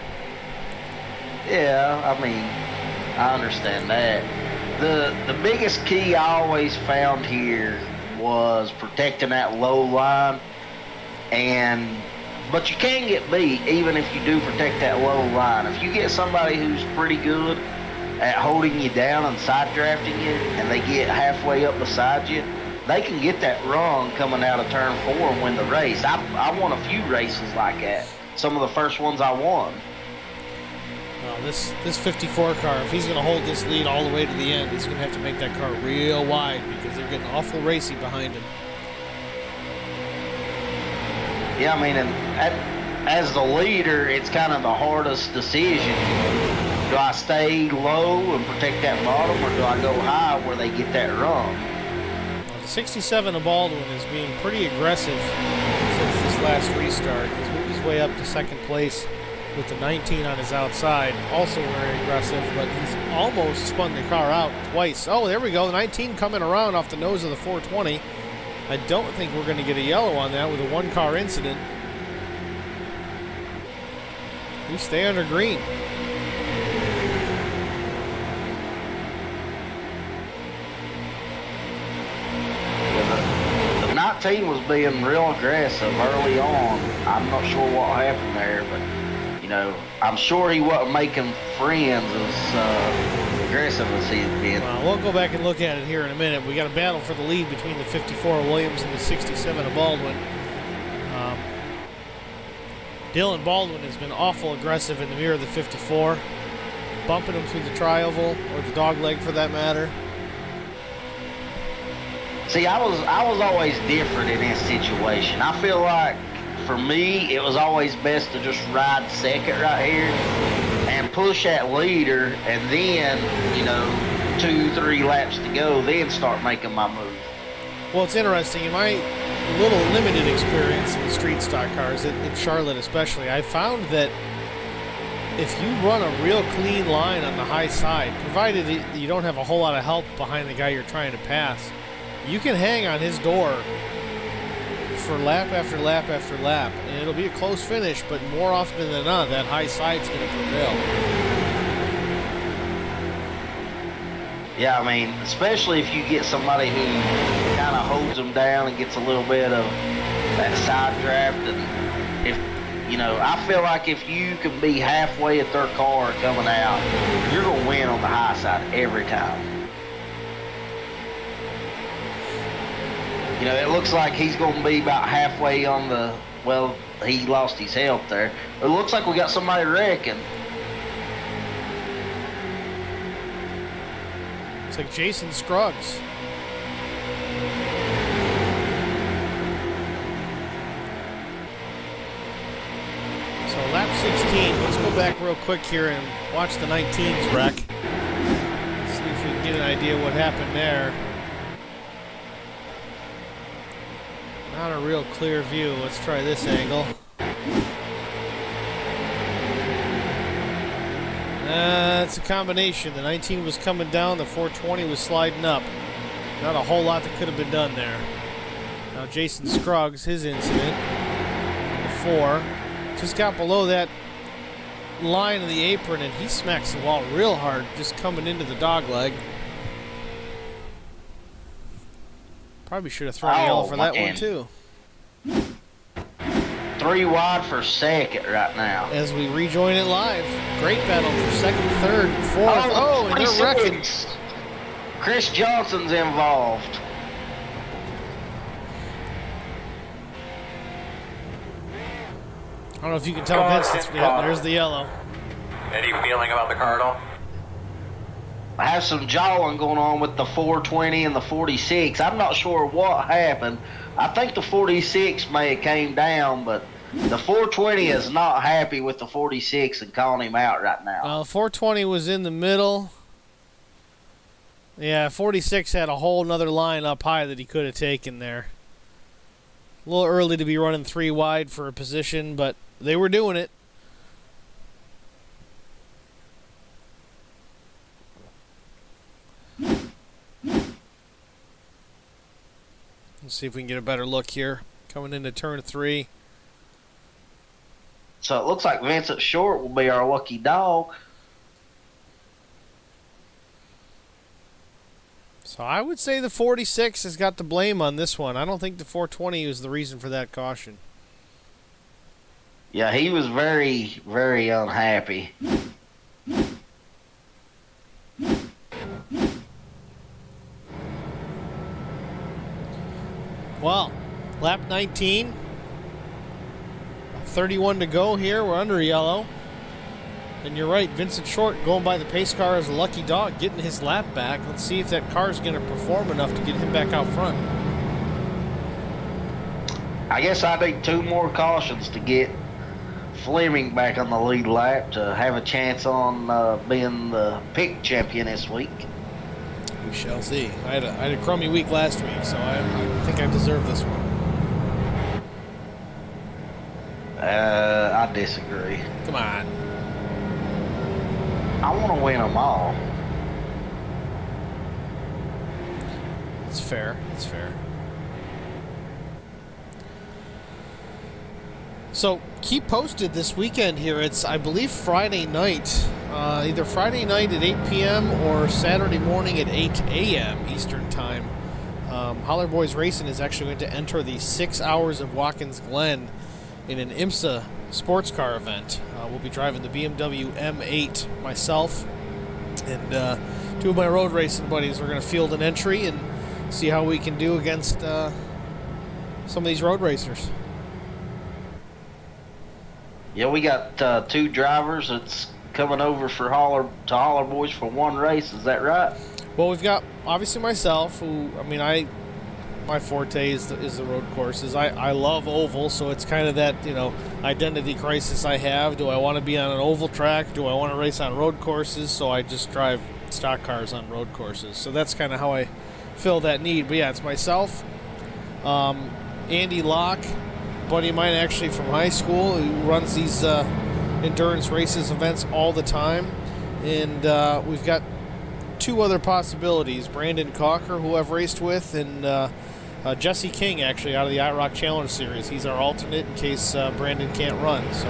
Yeah, I understand that. The biggest key I always found here was protecting that low line, but you can get beat even if you do protect that low line. If you get somebody who's pretty good at holding you down and side drafting you, and they get halfway up beside you, they can get that run coming out of turn 4 and win the race. I won a few races like that. Some of the first ones I won. Well, this 54 car, if he's going to hold this lead all the way to the end, he's going to have to make that car real wide because they're getting awful racy behind him. Yeah, as the leader, it's kind of the hardest decision. Do I stay low and protect that bottom, or do I go high where they get that run? Well, the 67 of Baldwin is being pretty aggressive since this last restart. He's moved his way up to second place with the 19 on his outside, also very aggressive, but he's almost spun the car out twice. Oh, there we go, the 19 coming around off the nose of the 420. I don't think we're going to get a yellow on that with a one-car incident. We stay under green. The 19 was being real aggressive early on. I'm not sure what happened there, but, you know, I'm sure he wasn't making friends as aggressive as he had been. Well, we'll go back and look at it here in a minute. We got a battle for the lead between the 54 of Williams and the 67 of Baldwin. Dylan Baldwin has been awful aggressive in the mirror of the 54, bumping him through the tri-oval, or the dog leg for that matter. See, I was always different in this situation. I feel like, for me, it was always best to just ride second right here and push that leader, and then, you know, 2-3 laps to go, then start making my move. Well, it's interesting. In my little limited experience with street stock cars, in Charlotte especially, I found that if you run a real clean line on the high side, provided you don't have a whole lot of help behind the guy you're trying to pass, you can hang on his door for lap after lap after lap, and it'll be a close finish, but more often than not, that high side's going to prevail. Yeah, I mean, especially if you get somebody who kind of holds them down and gets a little bit of that side draft. And if, you know, I feel like if you can be halfway at their car coming out, you're going to win on the high side every time. You know, it looks like he's going to be about halfway on the, well, he lost his help there. It looks like we got somebody wrecking. It's like Jason Scruggs. So lap 16, let's go back real quick here and watch the 19's wreck. See if we can get an idea what happened there. Not a real clear view. Let's try this angle. It's a combination. The 19 was coming down, the 420 was sliding up. Not a whole lot that could have been done there. Now Jason Scruggs, his incident, the 4, just got below that line of the apron and he smacks the wall real hard just coming into the dog leg. Probably should have thrown a yellow for that one too. 3 wide for second right now. As we rejoin it live. Great battle for second, third, and fourth. Oh, and they're wrecking. Chris Johnson's involved. I don't know if you can tell Vince. Yeah, there's the yellow. Any feeling about the car at all? I have some jawing going on with the 420 and the 46. I'm not sure what happened. I think the 46 may have came down, but the 420 is not happy with the 46 and calling him out right now. 420 was in the middle. Yeah, 46 had a whole nother line up high that he could have taken there. A little early to be running 3 wide for a position, but they were doing it. Let's see if we can get a better look here. Coming into turn 3. So it looks like Vincent Short will be our lucky dog. So I would say the 46 has got the blame on this one. I don't think the 420 was the reason for that caution. Yeah, he was very, very unhappy. Well, lap 19. 31 to go here. We're under yellow. And you're right, Vincent Short going by the pace car as a lucky dog, getting his lap back. Let's see if that car is going to perform enough to get him back out front. I guess I need 2 more cautions to get Fleming back on the lead lap to have a chance on being the pick champion this week. We shall see. I had a crummy week last week, so I think I deserve this one. I disagree. Come on. I want to win them all. It's fair. It's fair. So keep posted this weekend here. It's, I believe, Friday night. Either Friday night at 8 p.m. or Saturday morning at 8 a.m. Eastern Time. Holler Boys Racing is actually going to enter the 6 hours of Watkins Glen in an IMSA sports car event. We'll be driving the BMW M8 myself and two of my road racing buddies. We're going to field an entry and see how we can do against some of these road racers. Yeah, we got 2 drivers that's coming over for Holler Boys for one race. Is that right? Well, we've got obviously myself, who, I mean, my forte is the road courses. I love oval, so it's kind of that, identity crisis I have. Do I want to be on an oval track? Do I want to race on road courses? So I just drive stock cars on road courses. So that's kind of how I fill that need. But yeah, it's myself, Andy Locke, buddy of mine actually from high school, who runs these endurance races events all the time, and we've got 2 other possibilities: Brandon Cocker, who I've raced with, and Jesse King, actually out of the IROC Challenge Series. He's our alternate in case Brandon can't run. So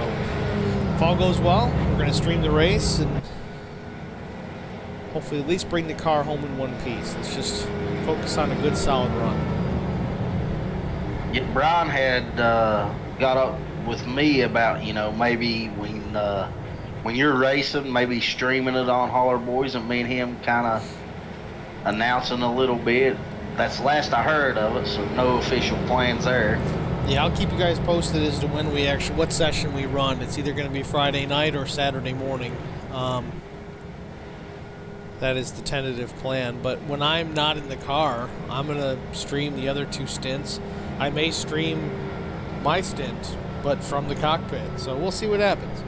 if all goes well, we're going to stream the race and hopefully at least bring the car home in one piece. Let's just focus on a good solid run. Yeah, Brian had got up with me about, maybe when you're racing, maybe streaming it on Holler Boys and me and him kind of announcing a little bit. That's the last I heard of it, so no official plans there. Yeah, I'll keep you guys posted as to when what session we run. It's either going to be Friday night or Saturday morning. That is the tentative plan. But when I'm not in the car, I'm going to stream the other 2 stints. I may stream my stint, but from the cockpit. So we'll see what happens.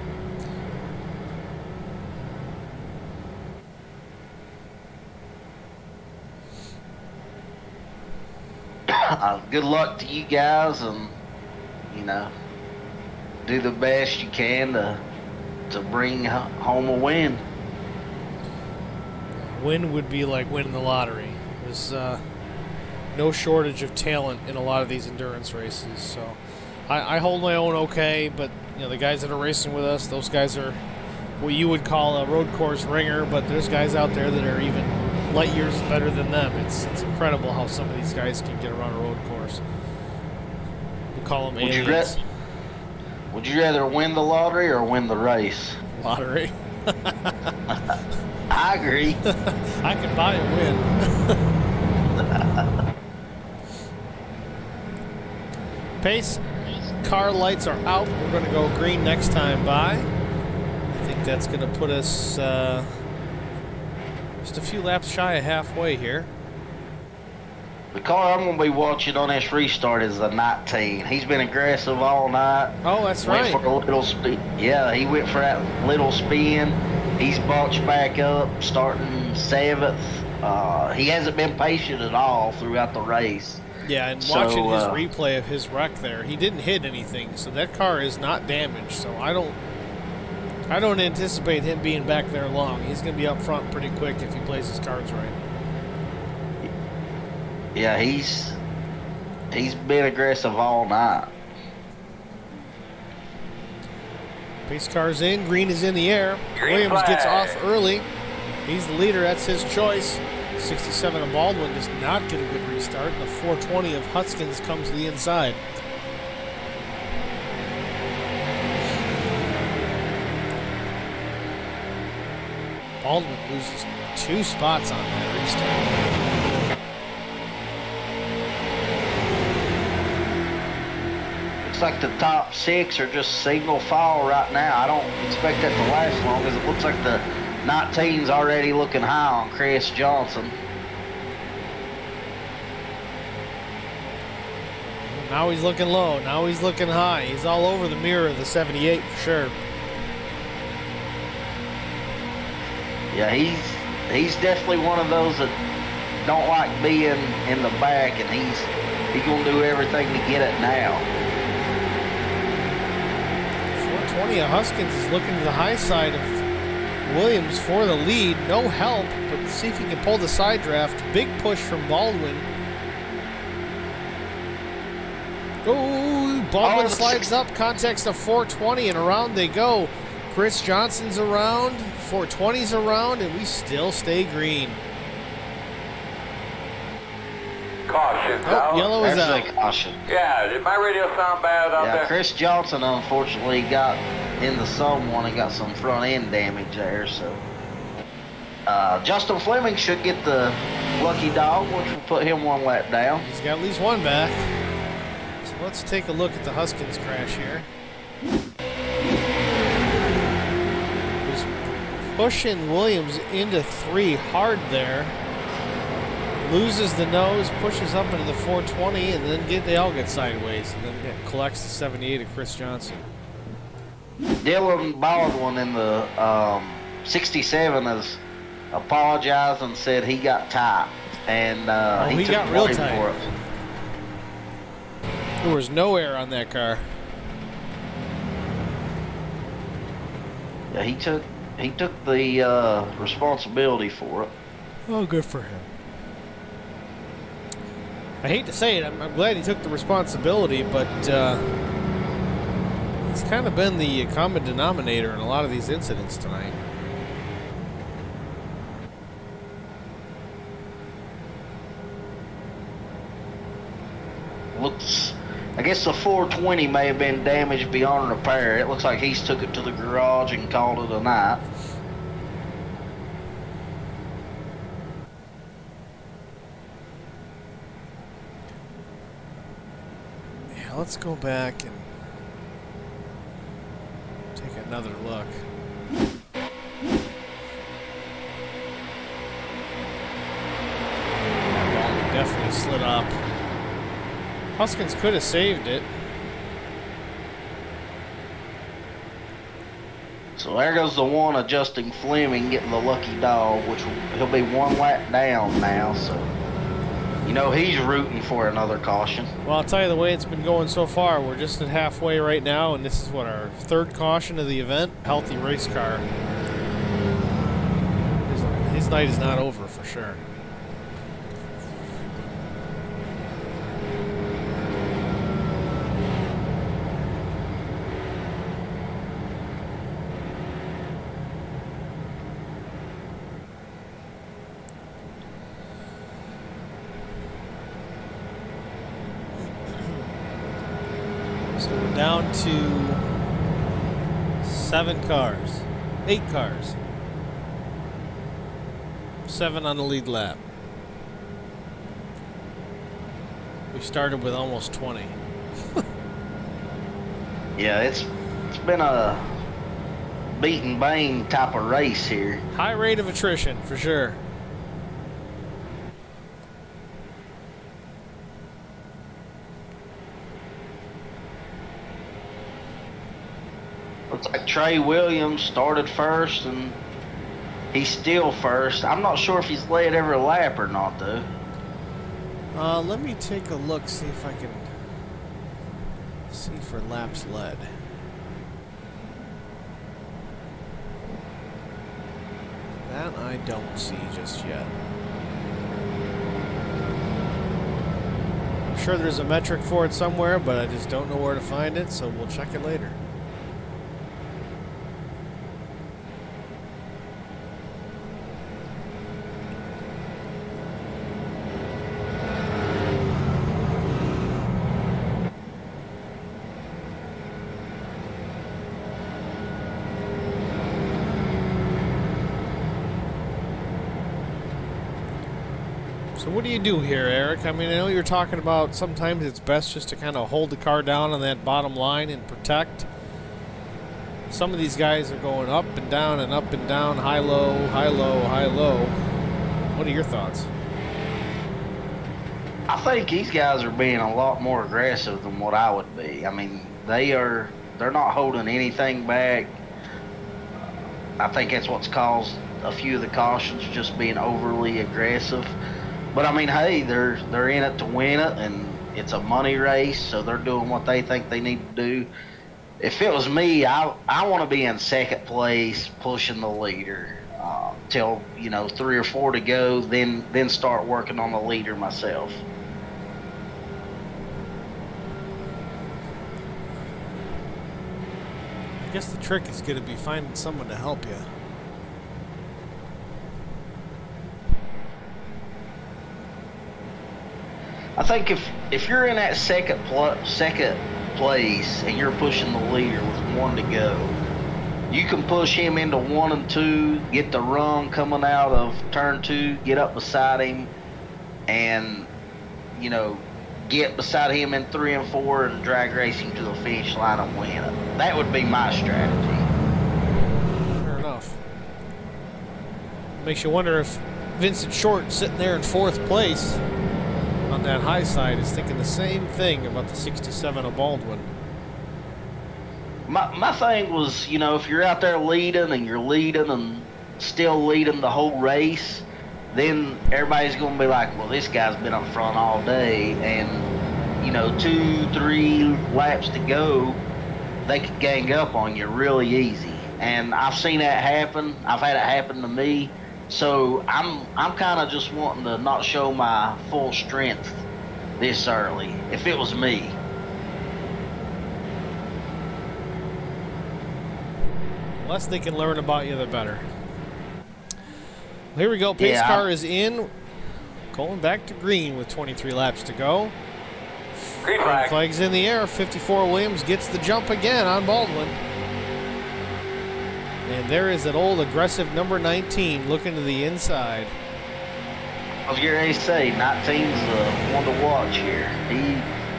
Good luck to you guys, and do the best you can to bring home a win. Win would be like winning the lottery. There's no shortage of talent in a lot of these endurance races. So I hold my own okay, but the guys that are racing with us, those guys are what you would call a road course ringer, but there's guys out there that are even light years better than them. It's incredible how some of these guys can get around a road course. We call them aliens. Would you rather win the lottery or win the race? Lottery. I agree. I can buy a win. Pace car lights are out. We're going to go green next time by. I think that's going to put us just a few laps shy of halfway here. The car I'm going to be watching on this restart is the 19. He's been aggressive all night. Oh, that's went right. For a little speed. Yeah, he went for that little spin. He's bunched back up, starting 7th. He hasn't been patient at all throughout the race. Yeah, and watching his replay of his wreck there, he didn't hit anything, so that car is not damaged. So I don't anticipate him being back there long. He's going to be up front pretty quick if he plays his cards right. Yeah, he's been aggressive all night. Pace car's in, green is in the air. Green Williams flag. gets off early. He's the leader, that's his choice. 67 of Baldwin does not get a good restart. The 420 of Huskins comes to the inside. Baldwin loses 2 spots on that restart. Looks like the top 6 are just single file right now. I don't expect that to last long, because it looks like the 19's already looking high on Chris Johnson. Now he's looking low. Now he's looking high. He's all over the mirror of the 78 for sure. Yeah, he's definitely one of those that don't like being in the back, and he's gonna do everything to get it now. 420 of Huskins is looking to the high side of Williams for the lead. No help, but see if he can pull the side draft. Big push from Baldwin. Oh, Baldwin Oh, slides up, context of 420, and around they go. Chris Johnson's around, 420's around, and we still stay green. Caution. Oh, yellow is There's out. a caution. Yeah, did my radio sound bad out Yeah, there? Chris Johnson unfortunately got in the someone and got some front end damage there. So Justin Fleming should get the lucky dog, which will put him one lap down. He's got at least one back. So let's take a look at the Huskins crash here. Was pushing Williams into 3 hard there. Loses the nose, pushes up into the 420, and then they all get sideways, and then collects the 78 of Chris Johnson. Dylan Baldwin in the 67 has apologized and said he got tight, and he took got real blame tight. for it. There was no air on that car. Yeah, he took the responsibility for it. Oh, good for him. I hate to say it, I'm glad he took the responsibility, but he's kind of been the common denominator in a lot of these incidents tonight. Looks, I guess the 420 may have been damaged beyond repair. It looks like he's took it to the garage and called it a night. Yeah, let's go back and take another look. That ball definitely slid up. Huskins could have saved it. So there goes the one adjusting Fleming getting the lucky dog, which he'll be one lap down now. So, you know, he's rooting for another caution. Well, I'll tell you the way it's been going so far. We're just at halfway right now, and this is what, our 3rd caution of the event. Healthy race car. His night is not over for sure. So we're down to 7 cars. 8 cars. 7 on the lead lap. We started with almost 20. Yeah, it's been a beat and bang type of race here. High rate of attrition, for sure. Looks like Trey Williams started first, and he's still first. I'm not sure if he's led every lap or not, though. Let me take a look, see if I can see for laps led. That I don't see just yet. I'm sure there's a metric for it somewhere, but I just don't know where to find it, so we'll check it later. So what do you do here, Eric? I mean, I know you're talking about sometimes it's best just to kind of hold the car down on that bottom line and protect. Some of these guys are going up and down, high, low, high, low, high, low. What are your thoughts? I think these guys are being a lot more aggressive than what I would be. I mean, they're not holding anything back. I think that's what's caused a few of the cautions, just being overly aggressive. But I mean, hey, they're in it to win it, and it's a money race, so they're doing what they think they need to do. If it was me, I want to be in second place, pushing the leader till 3 or 4 to go, then start working on the leader myself. guess the trick is going to be finding someone to help you. I think if you're in that second place and you're pushing the leader with 1 to go, you can push him into 1 and 2, get the run coming out of turn 2, get up beside him, and get beside him in 3 and 4 and drag race him to the finish line and win it. That would be my strategy. Fair enough. Makes you wonder if Vincent Short, sitting there in 4th place on that high side, is thinking the same thing about the 67 of Baldwin. My thing was, if you're out there leading and still leading the whole race, then everybody's going to be like, well, this guy's been up front all day, and 2-3 laps to go, they could gang up on you really easy. And I've seen that happen. I've had it happen to me. So I'm kind of just wanting to not show my full strength this early, if it was me. The less they can learn about you, the better. Here we go. Pace car is in. Going back to green with 23 laps to go. Green flag. Flags in the air. 54 Williams gets the jump again on Baldwin. And there is that old aggressive number 19 looking to the inside. I was getting ready to say, 19's one to watch here.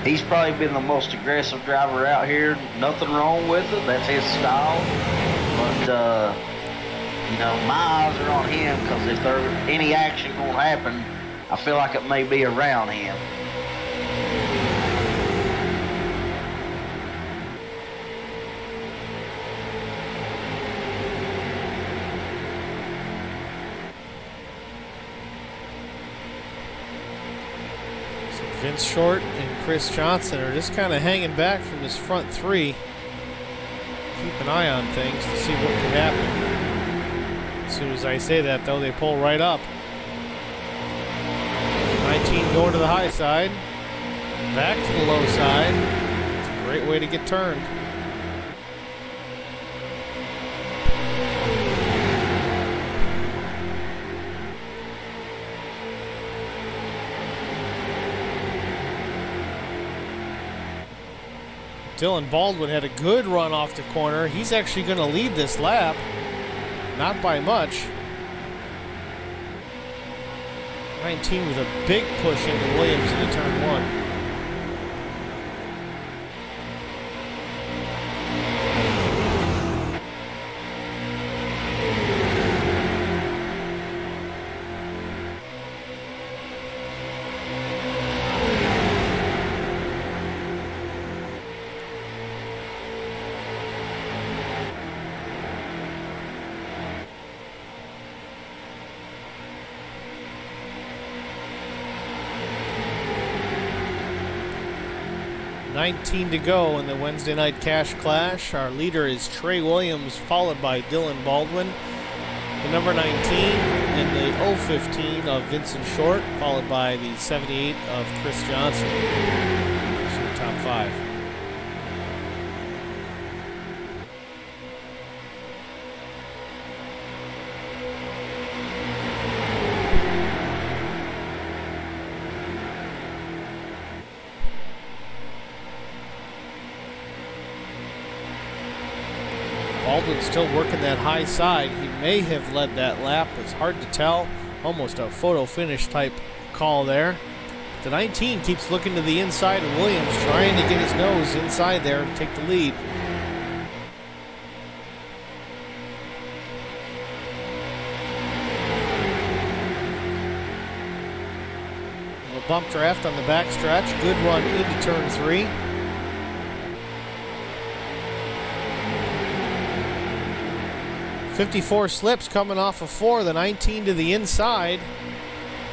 He's probably been the most aggressive driver out here. Nothing wrong with it. That's his style. But, my eyes are on him because if there's any action going to happen, I feel like it may be around him. So Vince Short and Chris Johnson are just kind of hanging back from his front 3. Keep an eye on things to see what could happen. As soon as I say that, though, they pull right up. 19 going to the high side. Back to the low side. It's a great way to get turned. Dylan Baldwin had a good run off the corner. He's actually going to lead this lap. Not by much. 19 with a big push into Williams into turn 1. $19 to go in the Wednesday night cash clash. Our leader is Trey Williams, followed by Dylan Baldwin. The number 19 and the 015 of Vincent Short, followed by the 78 of Chris Johnson. Those are the top 5. Baldwin still working that high side. He may have led that lap. It's hard to tell. Almost a photo finish type call there. The 19 keeps looking to the inside of Williams, trying to get his nose inside there and take the lead. A bump draft on the back stretch. Good run into turn 3. .54 slips coming off of 4, the 19 to the inside.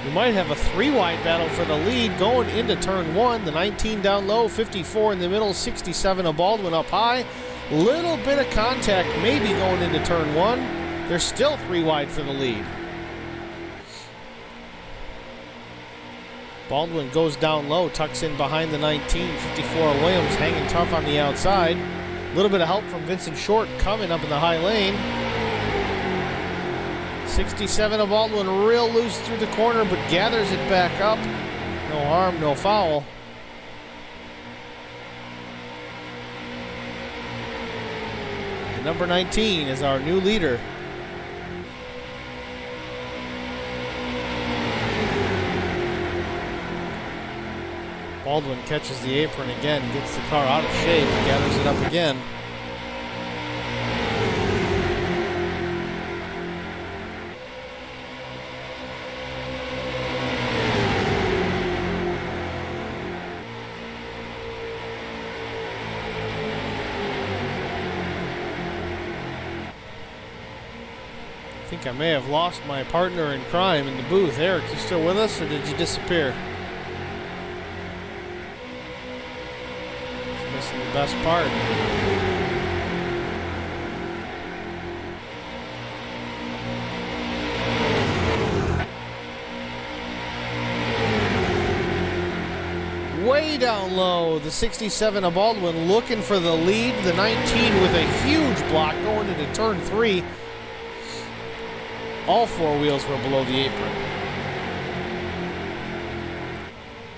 We might have a 3-wide battle for the lead going into turn 1. The 19 down low, 54 in the middle, 67 of Baldwin up high. Little bit of contact maybe going into turn 1. They're still 3 wide for the lead. Baldwin goes down low, tucks in behind the 19. 54 Williams hanging tough on the outside. A little bit of help from Vincent Short coming up in the high lane. 67 of Baldwin real loose through the corner, but gathers it back up. No harm, no foul. And number 19 is our new leader. Baldwin catches the apron again, gets the car out of shape, gathers it up again. I think I may have lost my partner in crime in the booth. Eric, you still with us, or did you disappear? He's missing the best part. Way down low, the 67 of Baldwin looking for the lead. The 19 with a huge block going into turn 3. All four wheels were below the apron.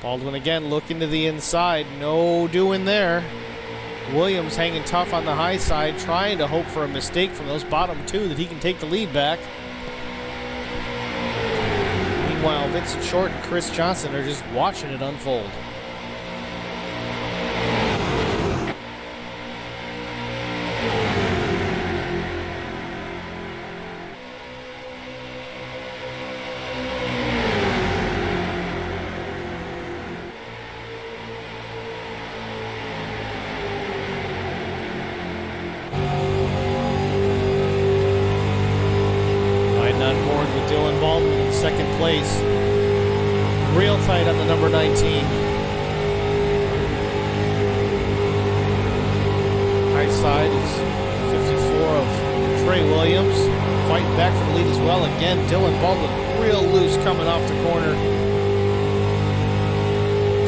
Baldwin again looking to the inside. No doing there. Williams hanging tough on the high side, trying to hope for a mistake from those bottom two that he can take the lead back. Meanwhile, Vincent Short and Chris Johnson are just watching it unfold. Second place. Real tight on the number 19. High side is 54 of Trey Williams. Fighting back for the lead as well. Again, Dylan Baldwin real loose coming off the corner.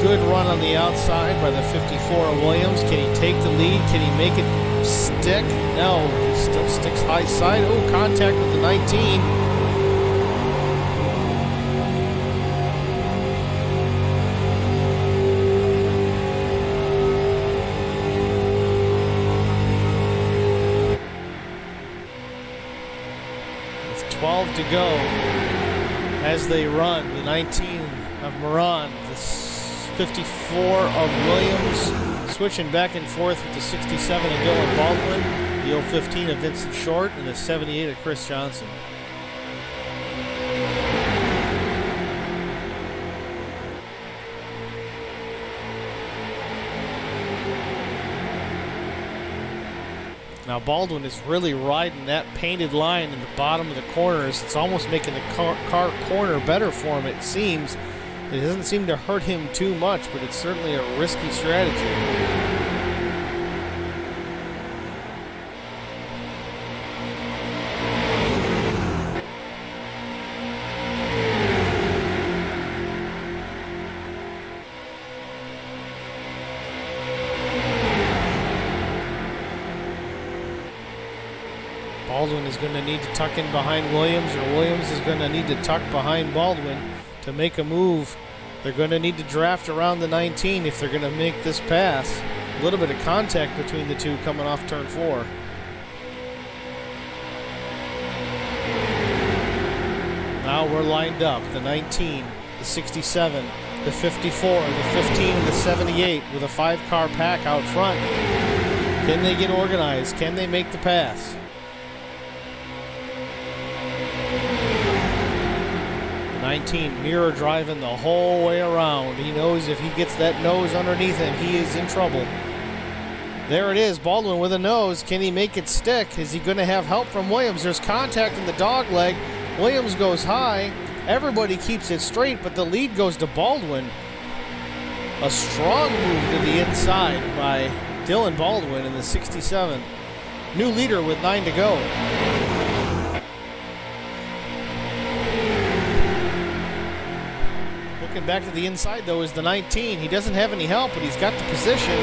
Good run on the outside by the 54 of Williams. Can he take the lead? Can he make it stick? No, he still sticks high side. Oh, contact with the 19. To go as they run. The 19 of Moran, the 54 of Williams, switching back and forth with the 67 of Dylan Baldwin, the 015 of Vincent Short, and the 78 of Chris Johnson. Now Baldwin is really riding that painted line in the bottom of the corners. It's almost making the car corner better for him, it seems. It doesn't seem to hurt him too much, but it's certainly a risky strategy. Baldwin is going to need to tuck in behind Williams, or Williams is going to need to tuck behind Baldwin to make a move. They're going to need to draft around the 19 if they're going to make this pass. A little bit of contact between the two coming off turn 4. Now we're lined up. The 19, the 67, the 54, the 15, and the 78 with a 5-car pack out front. Can they get organized? Can they make the pass? 19 mirror driving the whole way around. He knows if he gets that nose underneath him, he is in trouble. There it is, Baldwin with a nose. Can he make it stick? Is he going to have help from Williams? There's contact in the dog leg. Williams goes high. Everybody keeps it straight, but the lead goes to Baldwin. A strong move to the inside by Dylan Baldwin in the 67. New leader with 9 to go. Looking back to the inside, though, is the 19. He doesn't have any help, but he's got the position.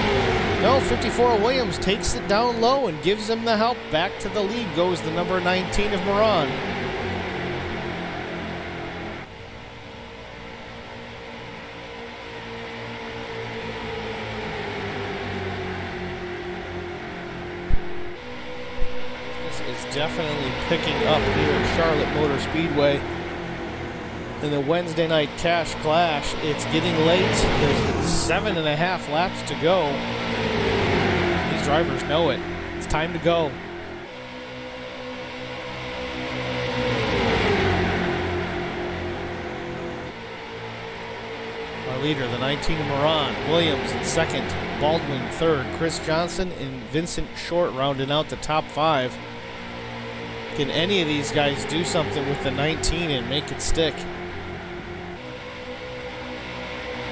No, 54 Williams takes it down low and gives him the help. Back to the lead goes the number 19 of Moran. This is definitely picking up here at Charlotte Motor Speedway. In the Wednesday night cash clash, it's getting late. There's 7.5 laps to go. These drivers know it. It's time to go. Our leader, the 19 of Moran, Williams in second, Baldwin third, Chris Johnson and Vincent Short rounding out the top 5. Can any of these guys do something with the 19 and make it stick?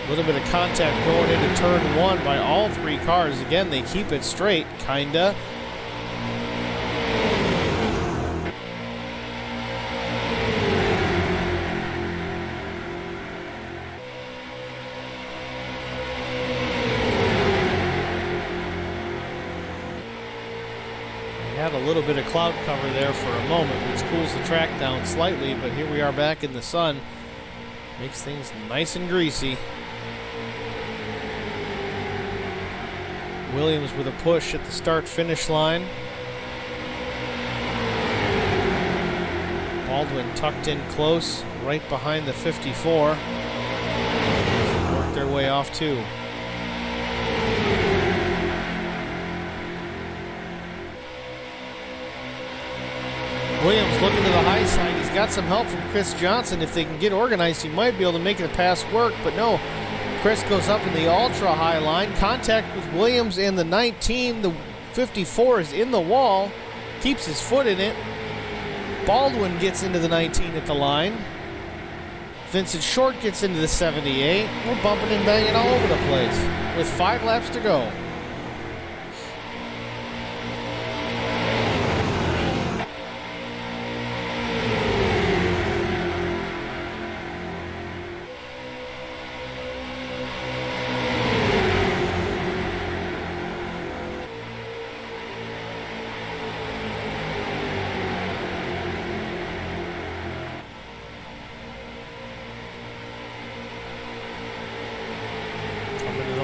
A little bit of contact going into turn 1 by all 3 cars. Again, they keep it straight, kinda. We had a little bit of cloud cover there for a moment, which cools the track down slightly, but here we are back in the sun. Makes things nice and greasy. Williams with a push at the start-finish line. Baldwin tucked in close, right behind the 54. Work their way off too. Williams looking to the high side. He's got some help from Chris Johnson. If they can get organized, he might be able to make the pass work, but no. Chris goes up in the ultra-high line. Contact with Williams and the 19. The 54 is in the wall. Keeps his foot in it. Baldwin gets into the 19 at the line. Vincent Short gets into the 78. We're bumping and banging all over the place with 5 laps to go.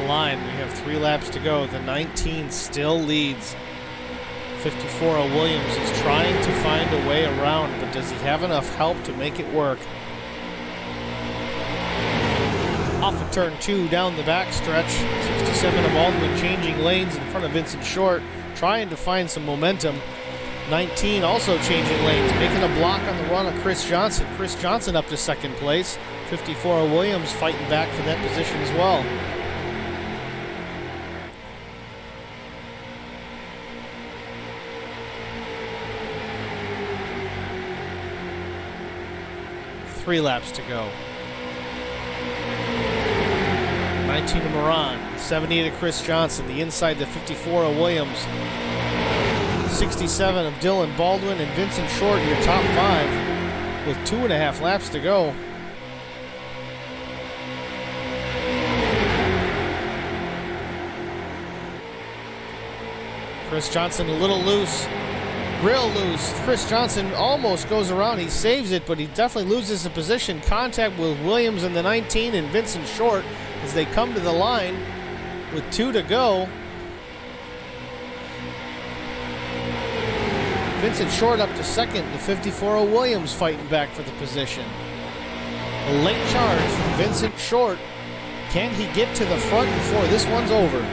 Line. We have 3 laps to go. The 19 still leads. 54 Williams is trying to find a way around, but does he have enough help to make it work? Off of turn 2 down the backstretch. 67 of Baldwin changing lanes in front of Vincent Short, trying to find some momentum. 19 also changing lanes, making a block on the run of Chris Johnson. Chris Johnson up to second place. 54 Williams fighting back for that position as well. Three laps to go. 19 to Moran, 78 of Chris Johnson, the inside the 54 of Williams, 67 of Dylan Baldwin and Vincent Short, your top 5 with 2.5 laps to go. Chris Johnson a little loose. Real loose. Chris Johnson almost goes around. He saves it, but he definitely loses the position. Contact with Williams in the 19 and Vincent Short as they come to the line with 2 to go. Vincent Short up to second. The 54 Williams fighting back for the position. A late charge from Vincent Short. Can he get to the front before this one's over?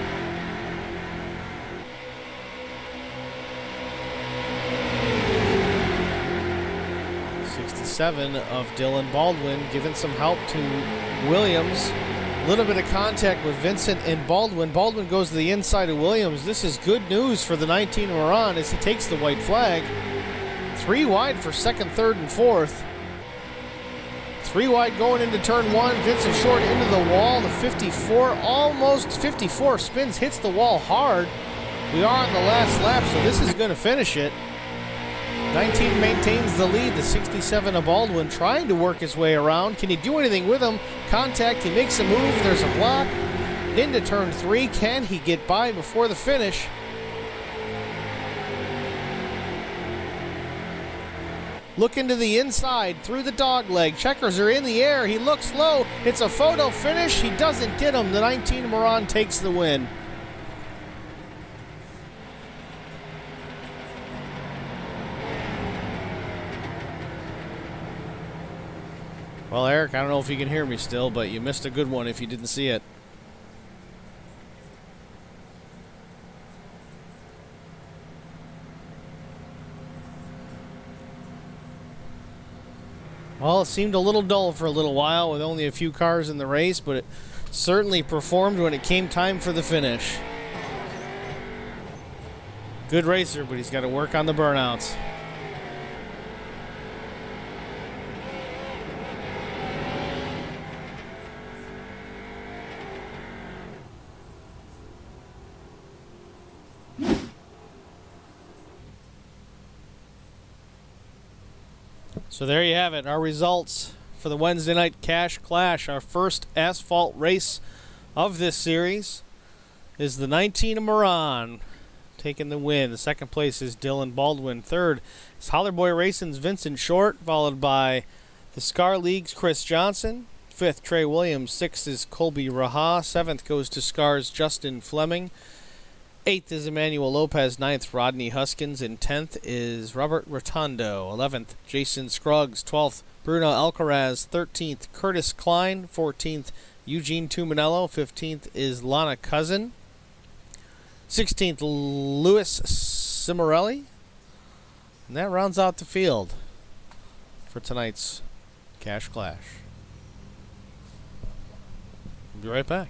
7 of Dylan Baldwin, giving some help to Williams. A little bit of contact with Vincent and Baldwin. Baldwin goes to the inside of Williams. This is good news for the 19 Moran as he takes the white flag. 3 wide for second, third, and fourth. 3 wide going into turn 1. Vincent Short into the wall. The 54 almost 54 spins, hits the wall hard. We are on the last lap, so this is going to finish it. 19 maintains the lead. The 67 of Baldwin trying to work his way around. Can he do anything with him? Contact, he makes a move. There's a block. Into turn 3. Can he get by before the finish? Look into the inside through the dog leg. Checkers are in the air. He looks low. It's a photo finish. He doesn't get him. The 19 Moran takes the win. Well, Eric, I don't know if you can hear me still, but you missed a good one if you didn't see it. Well, it seemed a little dull for a little while with only a few cars in the race, but it certainly performed when it came time for the finish. Good racer, but he's got to work on the burnouts. So there you have it, our results for the Wednesday night Cash Clash. Our first asphalt race of this series is the 19 of Moran taking the win. The second place is Dylan Baldwin. Third is Hollerboy Racing's Vincent Short, followed by the Scar League's Chris Johnson. Fifth, Trey Williams. Sixth is Colby Raha. Seventh goes to Scar's Justin Fleming. 8th is Emmanuel Lopez. 9th, Rodney Huskins. And 10th is Robert Rotondo. 11th, Jason Scruggs. 12th, Bruno Alcaraz. 13th, Curtis Klein. 14th, Eugene Tuminello. 15th is Lana Cousin. 16th, Louis Cimarelli. And that rounds out the field for tonight's Cash Clash. We'll be right back.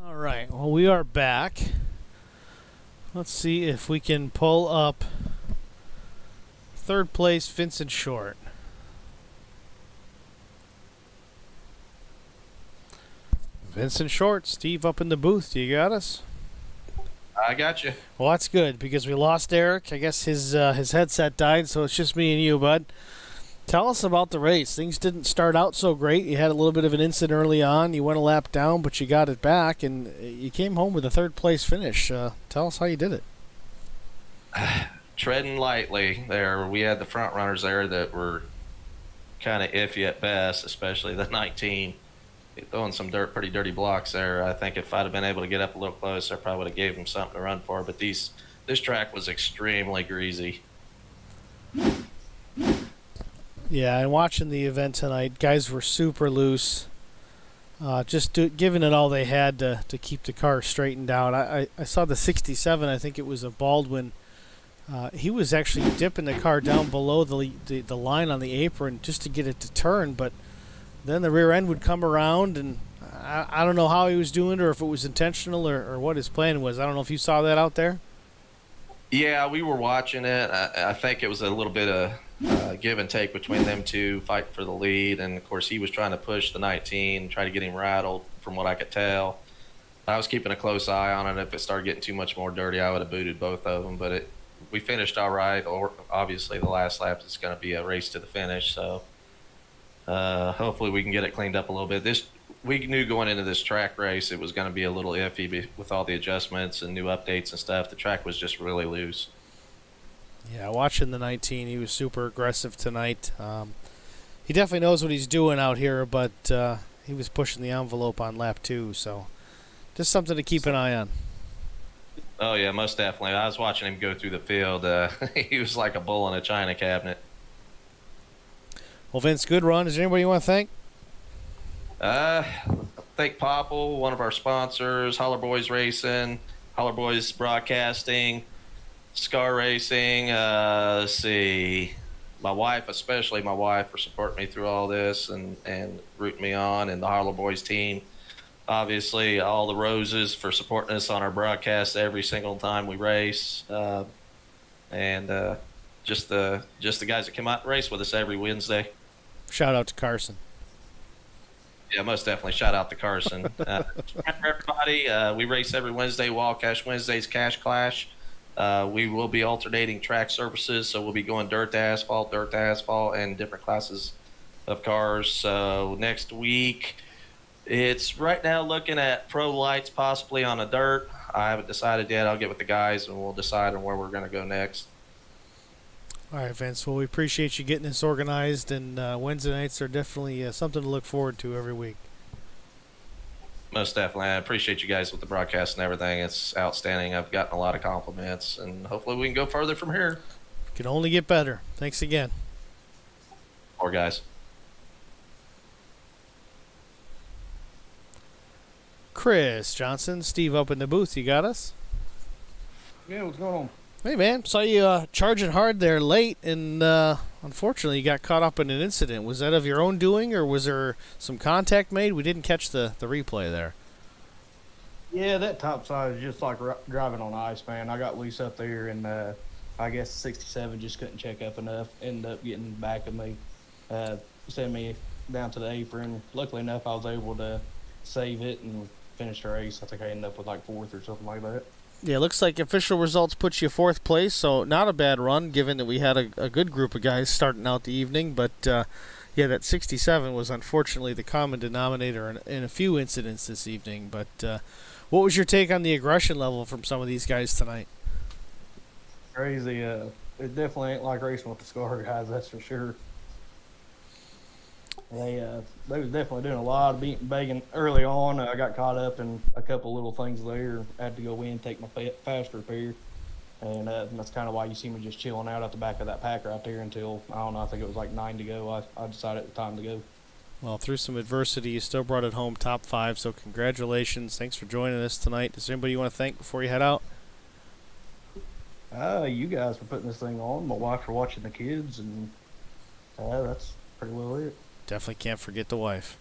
Alright, well, we are back. Let's see if we can pull up third place Vincent Short. Vincent Short, Steve up in the booth. Do you got us? I got you. Well, that's good because we lost Eric. I guess his headset died, so it's just me and you, bud. Tell us about the race. Things didn't start out so great. You had a little bit of an incident early on. You went a lap down, but you got it back, and you came home with a third-place finish. Tell us how you did it. Treading lightly there. We had the front runners there that were kind of iffy at best, especially the 19. Throwing some pretty dirty blocks there. I think if I'd have been able to get up a little closer, I probably would have gave them something to run for. But this track was extremely greasy. Yeah, and watching the event tonight, guys were super loose, just giving it all they had to keep the car straightened out. I saw the 67, I think it was a Baldwin. He was actually dipping the car down below the line on the apron just to get it to turn, but then the rear end would come around, and I don't know how he was doing it or if it was intentional or what his plan was. I don't know if you saw that out there. Yeah, we were watching it. I think it was a little bit of give and take between them two, fighting for the lead. And, of course, he was trying to push the 19, try to get him rattled, from what I could tell. I was keeping a close eye on it. If it started getting too much more dirty, I would have booted both of them. But we finished all right. Or obviously, the last lap is going to be a race to the finish. So hopefully we can get it cleaned up a little bit. We knew going into this track race it was going to be a little iffy with all the adjustments and new updates and stuff. The track was just really loose. Yeah, watching the 19, he was super aggressive tonight. He definitely knows what he's doing out here, but he was pushing the envelope on lap 2, so just something to keep an eye on. Oh, yeah, most definitely. I was watching him go through the field. He was like a bull in a china cabinet. Well, Vince, good run. Is there anybody you want to thank? Thank Popple, one of our sponsors, Holler Boys Racing, Holler Boys Broadcasting, Scar Racing. Let's see, my wife, especially my wife, for supporting me through all this and rooting me on, and the Holler Boys team. Obviously, all the Roses for supporting us on our broadcast every single time we race, and just the guys that come out and race with us every Wednesday. Shout out to Carson. Yeah, most definitely. Shout out to Carson. Everybody, we race every Wednesday, Wild Cash Wednesdays, Cash Clash. We will be alternating track surfaces, so we'll be going dirt to asphalt, and different classes of cars. So next week, it's right now looking at pro lights possibly on the dirt. I haven't decided yet. I'll get with the guys, and we'll decide on where we're going to go next. All right, Vince. Well, we appreciate you getting this organized, and Wednesday nights are definitely something to look forward to every week. Most definitely. I appreciate you guys with the broadcast and everything. It's outstanding. I've gotten a lot of compliments, and hopefully we can go further from here. Can only get better. Thanks again. More guys. Chris Johnson, Steve up in the booth. You got us? Yeah, what's going on? Hey, man. Saw you charging hard there late, and unfortunately you got caught up in an incident. Was that of your own doing, or was there some contact made? We didn't catch the replay there. Yeah, that top side is just like driving on ice, man. I got loose up there, and I guess 67 just couldn't check up enough. Ended up getting back of me, sent me down to the apron. Luckily enough, I was able to save it and finish the race. I think I ended up with like 4th or something like that. Yeah, it looks like official results put you 4th place, so not a bad run given that we had a good group of guys starting out the evening. But, yeah, that 67 was unfortunately the common denominator in a few incidents this evening. But what was your take on the aggression level from some of these guys tonight? Crazy. It definitely ain't like racing with the Scar guys, that's for sure. They was definitely doing a lot of begging early on. I got caught up in a couple little things there. I had to go in, take my fast repair, and that's kind of why you see me just chilling out at the back of that pack right there until, I don't know, I think it was like 9 to go. I decided it was time to go. Well, through some adversity, you still brought it home top 5, so congratulations. Thanks for joining us tonight. Is there anybody you want to thank before you head out? You guys for putting this thing on, my wife for watching the kids, and that's pretty well it. Definitely can't forget the wife.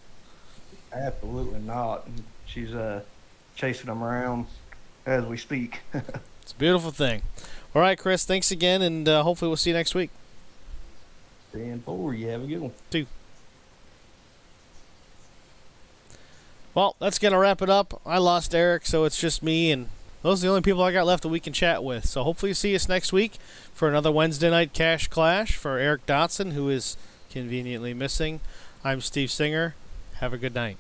Absolutely not. She's chasing them around as we speak. It's a beautiful thing. All right, Chris, thanks again, and hopefully we'll see you next week. 10-4, you have a good one. 2. Well, that's going to wrap it up. I lost Eric, so it's just me, and those are the only people I got left that we can chat with. So hopefully you see us next week for another Wednesday night Cash Clash for Eric Dotson, who is conveniently missing. I'm Steve Singer. Have a good night.